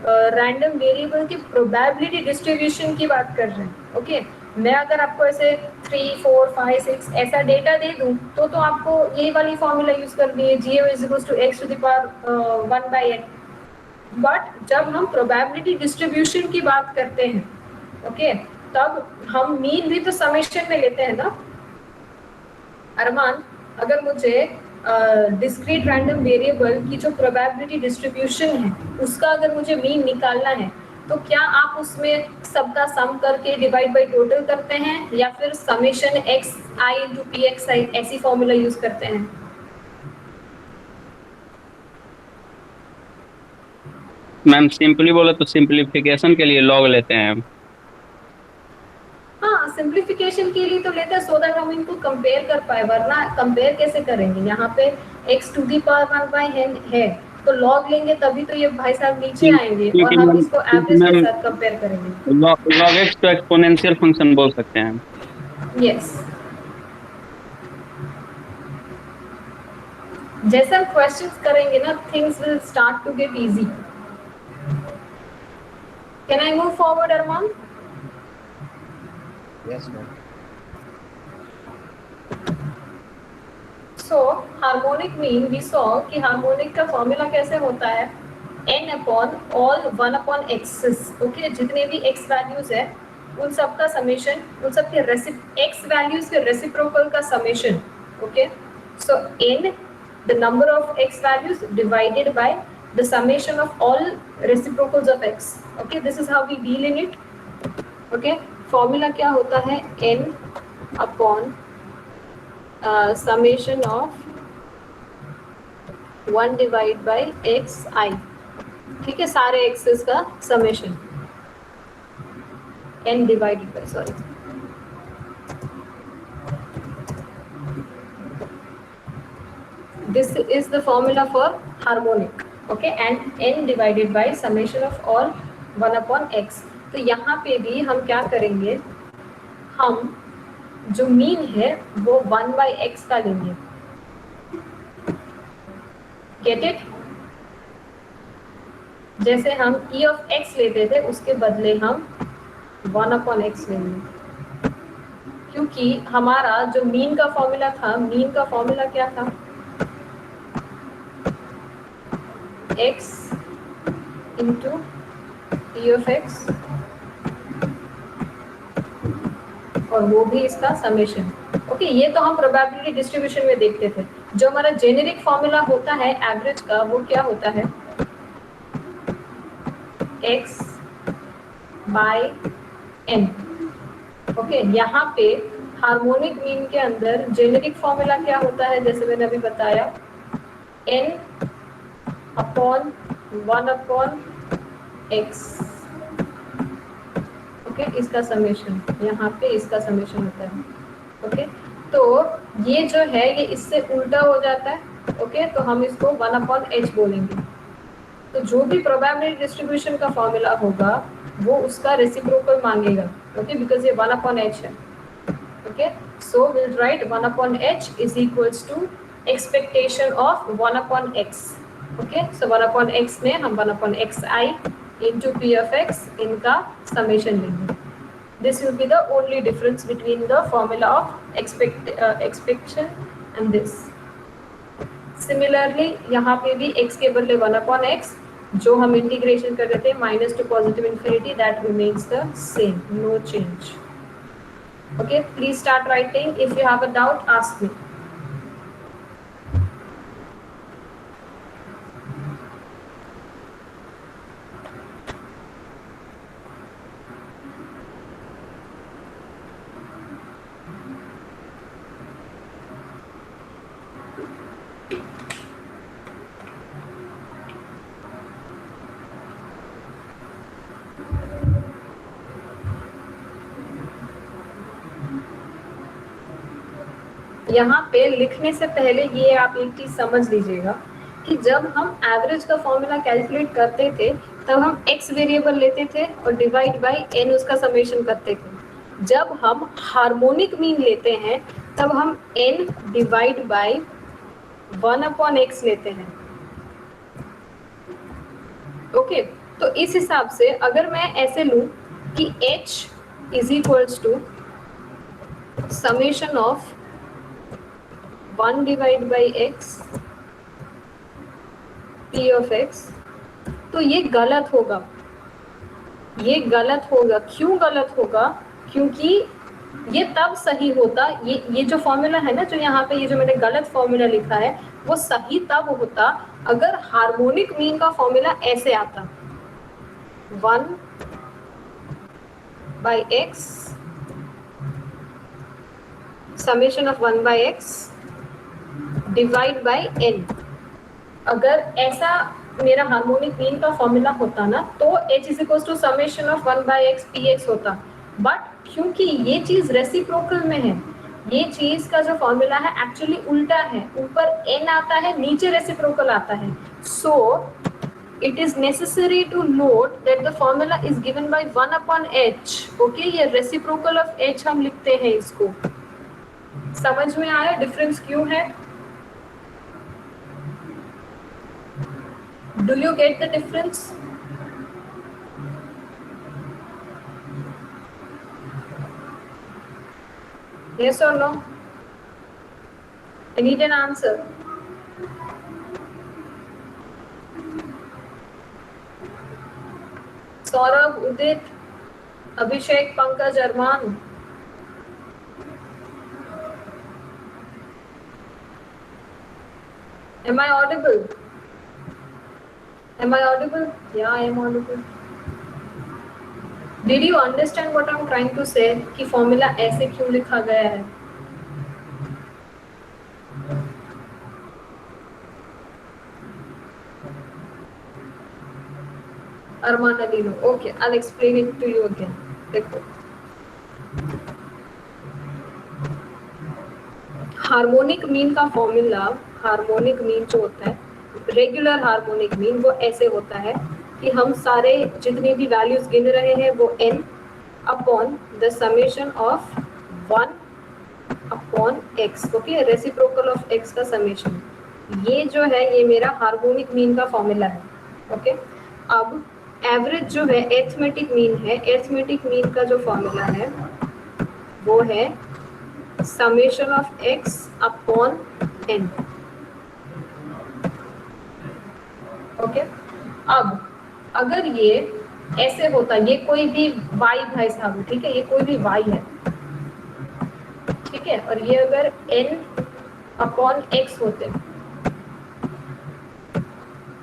रैंडम वेरिएबल की प्रोबेबिलिटी डिस्ट्रीब्यूशन की बात कर रहे हैं। ओके, मैं अगर आपको ऐसे 3, 4, 5, 6 ऐसा डेटा दे दूं तो आपको यही वाली फॉर्मूला यूज कर दिए, GA is equals to x to the power 1/n। But जब हम प्रोबेबिलिटी डिस्ट्रीब्यूशन की बात करते हैं, ओके, तब हम मीन भी तो समेशन में लेते हैं ना। अरमान, अगर मुझे डिस्क्रीट रैंडम वेरिएबल की जो प्रोबेबिलिटी डिस्ट्रीब्यूशन है उसका अगर मुझे मीन निकालना है, तो क्या आप उसमें सबका सम करके डिवाइड बाय टोटल करते हैं या फिर समेशन xi into pxi ऐसी फॉर्मूला यूज करते हैं? मैम सिंपली बोले तो सिंप्लीफिकेशन के लिए लॉग लेते हैं हम। हाँ, सिंप्लीफिकेशन के लिए तो लेते हैं, सो दैट हम इनको कंपेयर कर पाए, वरना कंपेयर कैसे करेंगे? यहाँ पे x to the power 1/n है, तो लॉग लेंगे तभी तो ये भाई साहब नीचे आएंगे और हम इसको एवरेज के साथ कंपेयर करेंगे। लॉग एक्स तो एक्सपोनेंशियल फंक्शन बोल सकते हैं। यस, जैसे हम क्वेश्चंस करेंगे ना, things will start to get easy. Can I move forward Arman? Yes, ma'am. So harmonic mean we saw कि हार्मोनिक का फॉर्मूला कैसे होता है, n upon all 1 upon x। Okay, जितने भी x वैल्यूज है उन सब का समेशन, उन सब के x वैल्यूज के रेसिप्रोकल का summation. Okay, so n the number of x values divided by the summation of all reciprocals of x. Okay, this is how we deal in it. Okay, formula क्या होता है, n upon summation of 1 divide by xi। ठीक है, सारे x's का summation n divided by, sorry, this is the formula for harmonic. Okay, and n divided by summation of all 1 upon x. तो यहाँ पे भी हम क्या करेंगे, हम जो मीन है वो 1/x का लेंगे। Get it? जैसे हम e of x लेते थे उसके बदले हम 1 upon x लेंगे, क्योंकि हमारा जो मीन का फॉर्मूला था, मीन का फॉर्मूला क्या था, x into e of x, और वो भी इसका समेशन। ओके, ये तो हम प्रोबेबिलिटी डिस्ट्रीब्यूशन में देखते थे। जो हमारा जेनेरिक फॉर्मूला होता है एवरेज का, वो क्या होता है, x बाय n। ओके, यहाँ पे हार्मोनिक मीन के अंदर जेनेरिक फॉर्मूला क्या होता है, जैसे मैंने अभी बताया, n upon 1 upon x। Okay, इसका समेशन, यहाँ पे इसका समेशन होता है। ओके, तो ये जो है ये इससे उल्टा हो जाता है। ओके, तो हम इसको 1 अपॉन h बोलेंगे। तो जो भी प्रोबेबिलिटी डिस्ट्रीब्यूशन का फॉर्मूला होगा वो उसका रेसिप्रोकल मांगेगा। ओके, बिकॉज ये 1 अपॉन h है। Okay, so will write 1 upon h is equals to expectation of 1 upon x। Okay, so 1 upon x में हम 1 upon xi into p of x इनका समेशन लेंगे। This will be the only difference between the formula of expectation and this. Similarly यहाँ पे भी x के बदले 1/x, जो हम इंटीग्रेशन कर रहे थे minus to positive infinity, that remains the same, no change. Okay, please start writing. If you have a doubt, ask me. यहाँ पे लिखने से पहले ये आप एक चीज समझ लीजिएगा कि जब हम एवरेज का फॉर्मूला कैलकुलेट करते थे तब हम x वेरिएबल लेते थे और डिवाइड बाय n उसका समेशन करते थे. जब हम हार्मोनिक मीन लेते हैं तब हम n डिवाइड बाय 1/x लेते हैं. ओके, तो इस हिसाब से अगर मैं ऐसे लूं कि h is equals to summation of 1 divide by x p of x, तो ये गलत होगा. ये गलत होगा. क्यों गलत होगा? क्योंकि ये तब सही होता, ये जो फॉर्मूला है ना, जो यहाँ पे ये जो मैंने गलत फॉर्मूला लिखा है, वो सही तब होता अगर हार्मोनिक मीन का फॉर्मूला ऐसे आता, 1 by x summation of 1 by x divide by n. अगर ऐसा मेरा हार्मोनिक मीन का फॉर्मूला होता ना, तो h is equal to summation of 1 by x p x होता. बट क्योंकि ये चीज रेसिप्रोकल में है, ये चीज का जो फॉर्मूला है एक्चुअली उल्टा है, ऊपर n आता है, नीचे रेसिप्रोकल आता है. So it is necessary to note that the formula is given by 1/h. Okay, ये रेसिप्रोकल ऑफ h हम लिखते हैं इसको. समझ में आया डिफरेंस क्यों है? Do you get the difference? Yes or no? I need an answer. Saurabh, Udit, Abhishek, Pankaj, Arman. Am I audible? Am I audible? Yeah, I am audible. Did you understand what I'm trying to say? कि formula ऐसे क्यों लिखा गया है? अरमान अलीनो. Okay, I'll explain it to you again. देखो, harmonic mean का formula, harmonic mean जो होता है, रेगुलर हार्मोनिक मीन, वो ऐसे होता है कि हम सारे जितने भी वैल्यूज गिन रहे हैं वो n upon the summation of 1/x. Okay, reciprocal of x का समेशन. ये जो है ये मेरा हार्मोनिक मीन का फॉर्मूला है. ओके, अब एवरेज जो है एर्थमेटिक मीन है. एर्थमेटिक मीन का जो फॉर्मूला है वो है summation of x upon n. Okay, अब अगर ये ऐसे होता, ये कोई भी y भाई साहब, ठीक है, ये कोई भी y है, ठीक है, और ये अगर n अपॉन x होते,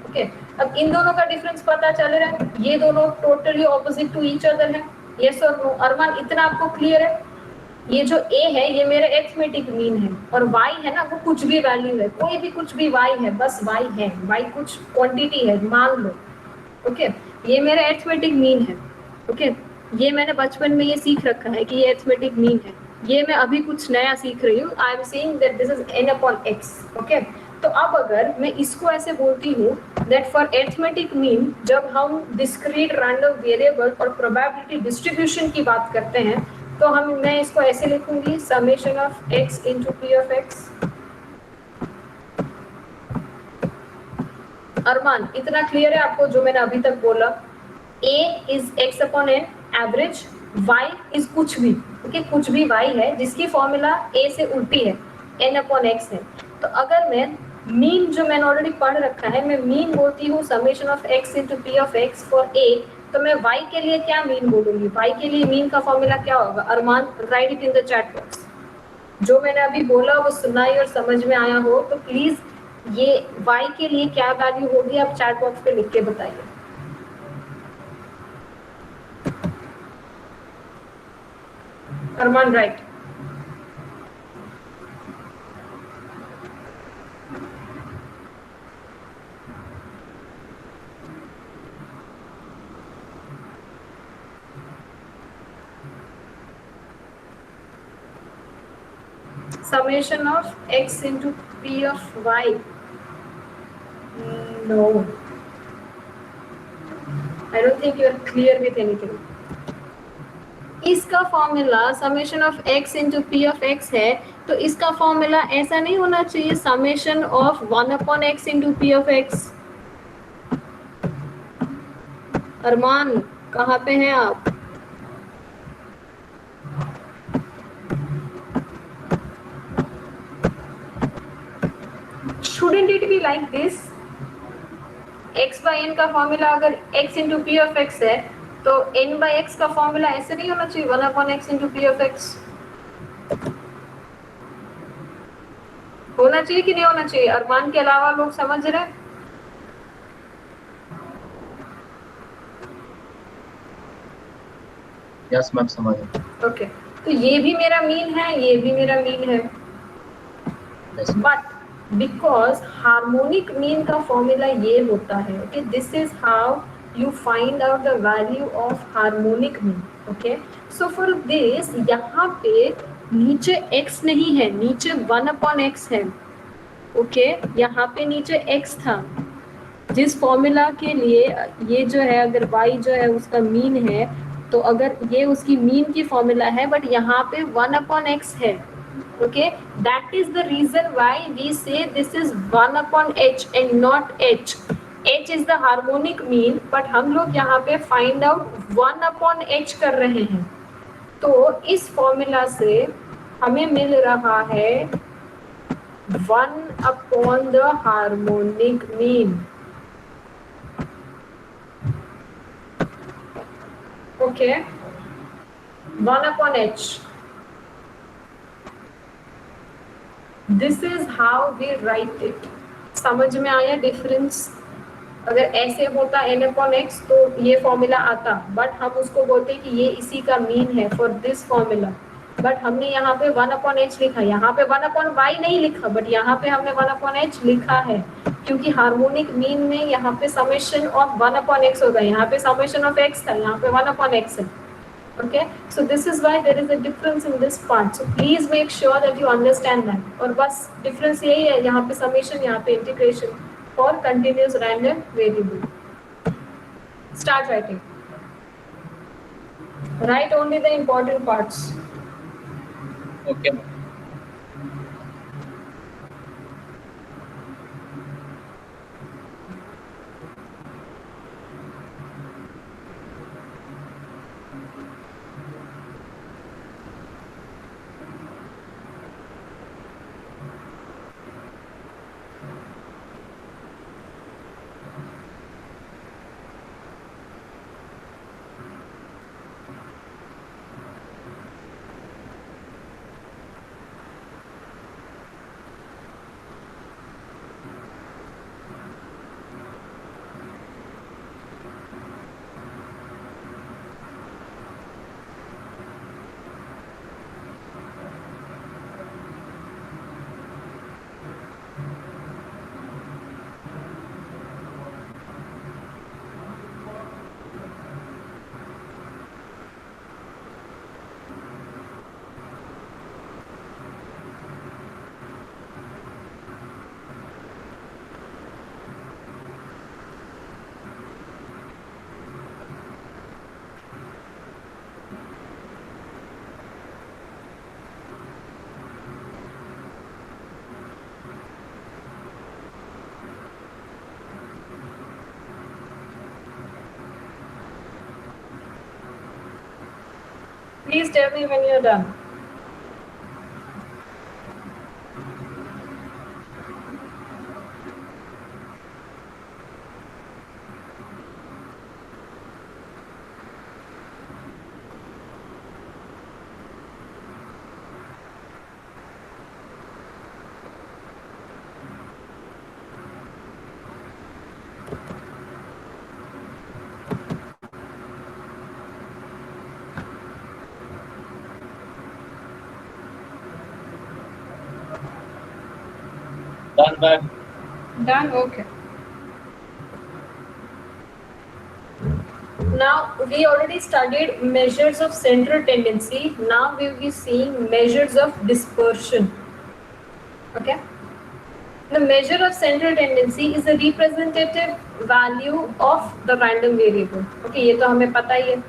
ओके, अब इन दोनों का डिफरेंस पता चल रहा है, ये दोनों totally opposite to each other है. यस और नो? अरमान, इतना आपको क्लियर है? ये जो a है ये मेरा एर्थमेटिक मीन है, और y है ना, वो कुछ भी वैल्यू है, कोई भी कुछ भी y है, बस y है, y कुछ क्वांटिटी है, मान लो. ओके, ये मेरा एर्थमेटिक मीन है. ओके, ये मैंने बचपन में ये सीख रखा है कि ये एर्थमेटिक मीन है. ये मैं अभी कुछ नया सीख रही हूँ. I am saying that this is n upon x. Okay, तो अब अगर मैं इसको ऐसे बोलती हूँ दैट फॉर एर्थमेटिक मीन, जब हम डिस्क्रीट रैंडम वेरिएबल और प्रोबेबिलिटी डिस्ट्रीब्यूशन की बात करते हैं, तो मैं इसको ऐसे लिखूंगी, summation of x into P of x. अरमान, इतना क्लियर है आपको जो मैंने अभी तक बोला? a is x upon n average, y is कुछ भी, ओके, कुछ भी y है जिसकी फॉर्मूला a से उल्टी है, n अपॉन x है. तो अगर मैं मीन जो मैंने ऑलरेडी पढ़ रखा है, मैं मीन बोलती हूँ summation of x into P of x for a, तो मैं y के लिए क्या मीन बोलूंगी? y के लिए मीन का फॉर्मूला क्या होगा? Arman, write it in the chat box. जो मैंने अभी बोला वो सुनाई और समझ में आया हो तो प्लीज ये y के लिए क्या वैल्यू होगी आप चैट बॉक्स पे लिख के बताइए। अरमान, right. Summation of x into p of y. No, I don't think you are clear with anything. इसका formula summation of x into P of x है, तो इसका फॉर्मूला ऐसा नहीं होना चाहिए summation of 1/x into P of x। अरमान, कहाँ पे हैं आप? Shouldn't it be like this? x by n का फॉर्मूला अगर x into P of x है तो n by x का फॉर्मूला ऐसे नहीं होना चाहिए 1/x into P of x। होना चाहिए कि नहीं होना चाहिए? अरमान के अलावा लोग समझ रहे हैं? यस मैम, समझ गए। ओके, तो ये भी मेरा मीन है, ये भी मेरा मीन है, बट बिकॉज हार्मोनिक मीन का फॉर्मूला ये होता है, okay, this is how you find out the value of harmonic mean, okay? So for this यहाँ पे नीचे x नहीं है, नीचे 1/x है, ओके? यहाँ पे नीचे x था, जिस फॉर्मूला के लिए ये जो है अगर y जो है उसका मीन है, तो अगर ये उसकी मीन की फॉर्मूला है, बट यहाँ पे 1/x है, okay? That is the reason why we say this is 1/h and not h. h is the harmonic mean, but हम लोग यहाँ पे find out 1/h कर रहे हैं, तो इस फॉर्मूला से हमें मिल रहा है 1 the harmonic mean, okay? 1/h. This is how we write it. समझ में आया डिफरेंस? अगर ऐसे होता n/x तो ये फॉर्मूला आता, बट हम उसको बोलते कि ये इसी का मीन है फॉर दिस फॉर्मूला, बट हमने यहाँ पे 1/h लिखा, यहाँ पे 1/y नहीं लिखा, बट यहाँ पे हमने 1/h लिखा है क्योंकि हार्मोनिक मीन में यहाँ पे समेशन ऑफ 1/x होगा, यहाँ पे समेशन ऑफ x था, यहाँ पे 1/x है, okay? So this is why there is a difference in this part, so please make sure that you understand that. और बस difference यही है, यहाँ पे summation, यहाँ पे integration for continuous random variable. Start writing. Write only the important parts. Okay. Please tell me when you're done. done. Done? Okay. Now we already studied measures of central tendency. Now we will be seeing measures of dispersion. Okay. The measure of central tendency is a representative value of the random variable. Okay, ये तो हमें पता ही है.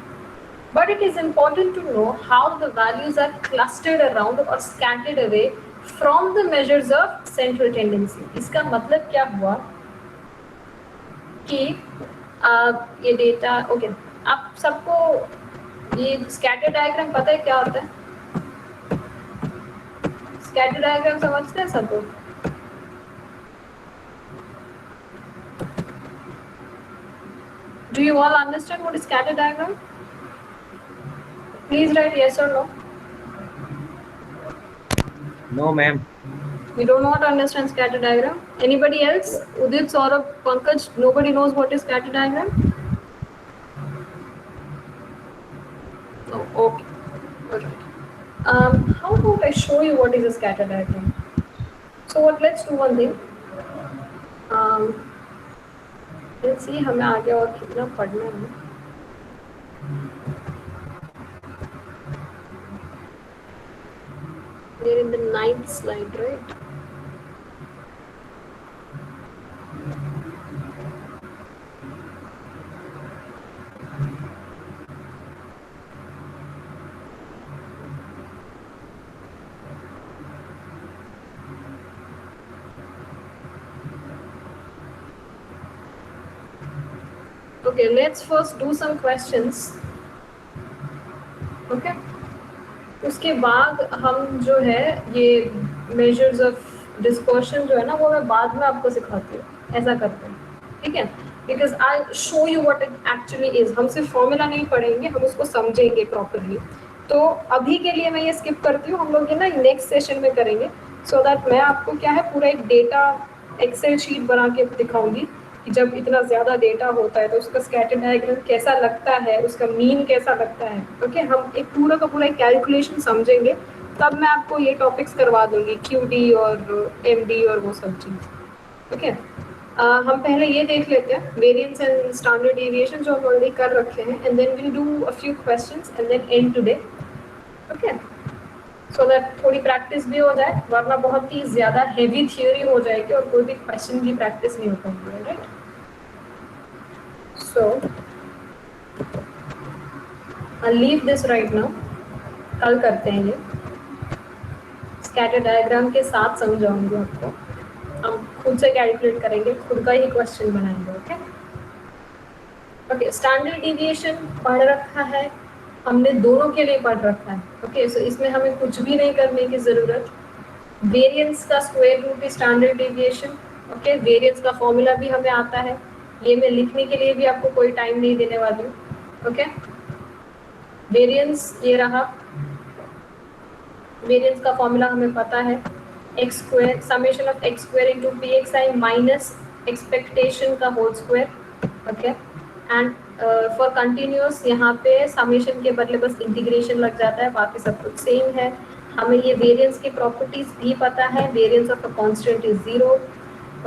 But it is important to know how the values are clustered around or scattered away from the measures of central tendency. इसका मतलब क्या हुआ कि ये डेटा ओके आप सबको ये स्कैटर डायग्राम पता है क्या होता है? स्कैटर डायग्राम समझते हैं सब लोग? Do you all understand what is scatter diagram? Please write yes or no. No, ma'am. You do not understand scatter diagram. Anybody else? Udit, Saurabh, Pankaj, nobody knows what is scatter diagram? Oh, okay. Alright. How about I show you what is a scatter diagram? So what? Let's do one thing. Let's see हमें आगे और कितना पढ़ना है. We're in the 9th slide, right? Okay, let's first do some questions. Okay. उसके बाद हम जो है ये measures of dispersion जो है ना वो मैं बाद में आपको सिखाती हूँ. ऐसा करते हैं, ठीक है? Because I'll show you what it actually is. हम सिर्फ फॉर्मूला नहीं पढ़ेंगे, हम उसको समझेंगे प्रॉपरली. तो अभी के लिए मैं ये स्किप करती हूँ. हम लोग ये ना नेक्स्ट सेशन में करेंगे. So that मैं आपको क्या है पूरा एक डेटा एक्सेल शीट बना के दिखाऊंगी कि जब इतना ज़्यादा डेटा होता है तो उसका स्कैटर डायग्राम कैसा लगता है, उसका मीन कैसा लगता है. ओके, हम एक पूरा का पूरा कैलकुलेशन समझेंगे, तब मैं आपको ये टॉपिक्स करवा दूंगी, QD और MD और वो सब चीज़. ओके, हम पहले ये देख लेते हैं वेरिएंस एंड स्टैंडर्ड डेविएशन जो हम ऑलरेडी कर रखे हैं, and then will do a few questions and then end today. Okay, so that थोड़ी प्रैक्टिस भी हो जाए, वरना बहुत ही ज़्यादा हेवी थियोरी हो जाएगी और कोई भी क्वेश्चन की प्रैक्टिस नहीं हो पाएगी. Right, so I leave this right now. कल करते हैं ये स्कैटर डायग्राम के साथ समझाऊंगी आपको. हम खुद से कैलकुलेट करेंगे, खुद का ही क्वेश्चन बनाएंगे. ओके ओके, स्टैंडर्ड डिविएशन पढ़ रखा है हमने, दोनों के लिए पढ़ रखा है. ओके, सो इसमें हमें कुछ भी नहीं करने की ज़रूरत. वेरिएंस का स्क्वायर रूट भी स्टैंडर्ड डिविएशन. ओके, वेरिएंस का फॉर्मूला भी हमें आता है. ये मैं लिखने के लिए भी आपको कोई टाइम नहीं देने वाली हूँ. ओके, वेरिएंस ये रहा. वेरिएंस का फॉर्मूला हमें पता है, X square summation of X square into PXI minus expectation का whole square. Okay, and for continuous यहाँ पे समेशन के बदले बस इंटीग्रेशन लग जाता है, बाकी सब कुछ सेम है. हमें ये वेरिएंस की प्रॉपर्टीज भी पता है. Variance of a constant is 0.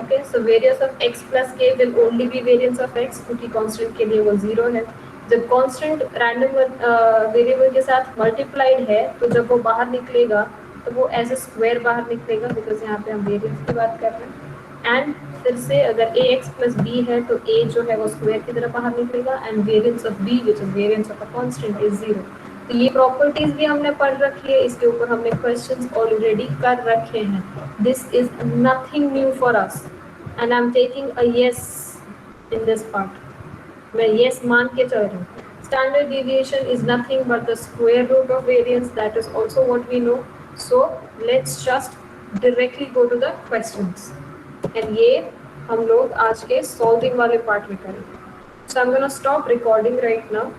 Okay, so variance of x plus k will only be variance of x, क्योंकि कांस्टेंट के लिए वो 0 है. जब कांस्टेंट रैंडम वेरिएबल के साथ मल्टीप्लाइड है तो जब वो बाहर निकलेगा तो वो एज ए स्क्वायर बाहर निकलेगा, बिकॉज यहाँ पे हम वेरिएंस की बात कर रहे हैं. एंड फिर से अगर ax प्लस b है तो a जो है वो स्क्वायर की तरफ बाहर निकलेगा, and variance of b which is variance of a constant is 0. तो ये प्रॉपर्टीज भी हमने पढ़ रखी है, इसके ऊपर हमने क्वेश्चंस ऑलरेडी कर रखे हैं. This is nothing new for us and I am taking a yes in this part. मैं यस मान के चल रही हूँ. Standard deviation is nothing but the square root of variance, that is also what we know. So let's just directly go to the questions, and ये हम लोग आज के सॉल्विंग वाले पार्ट में करेंगे. So I am gonna stop recording right now.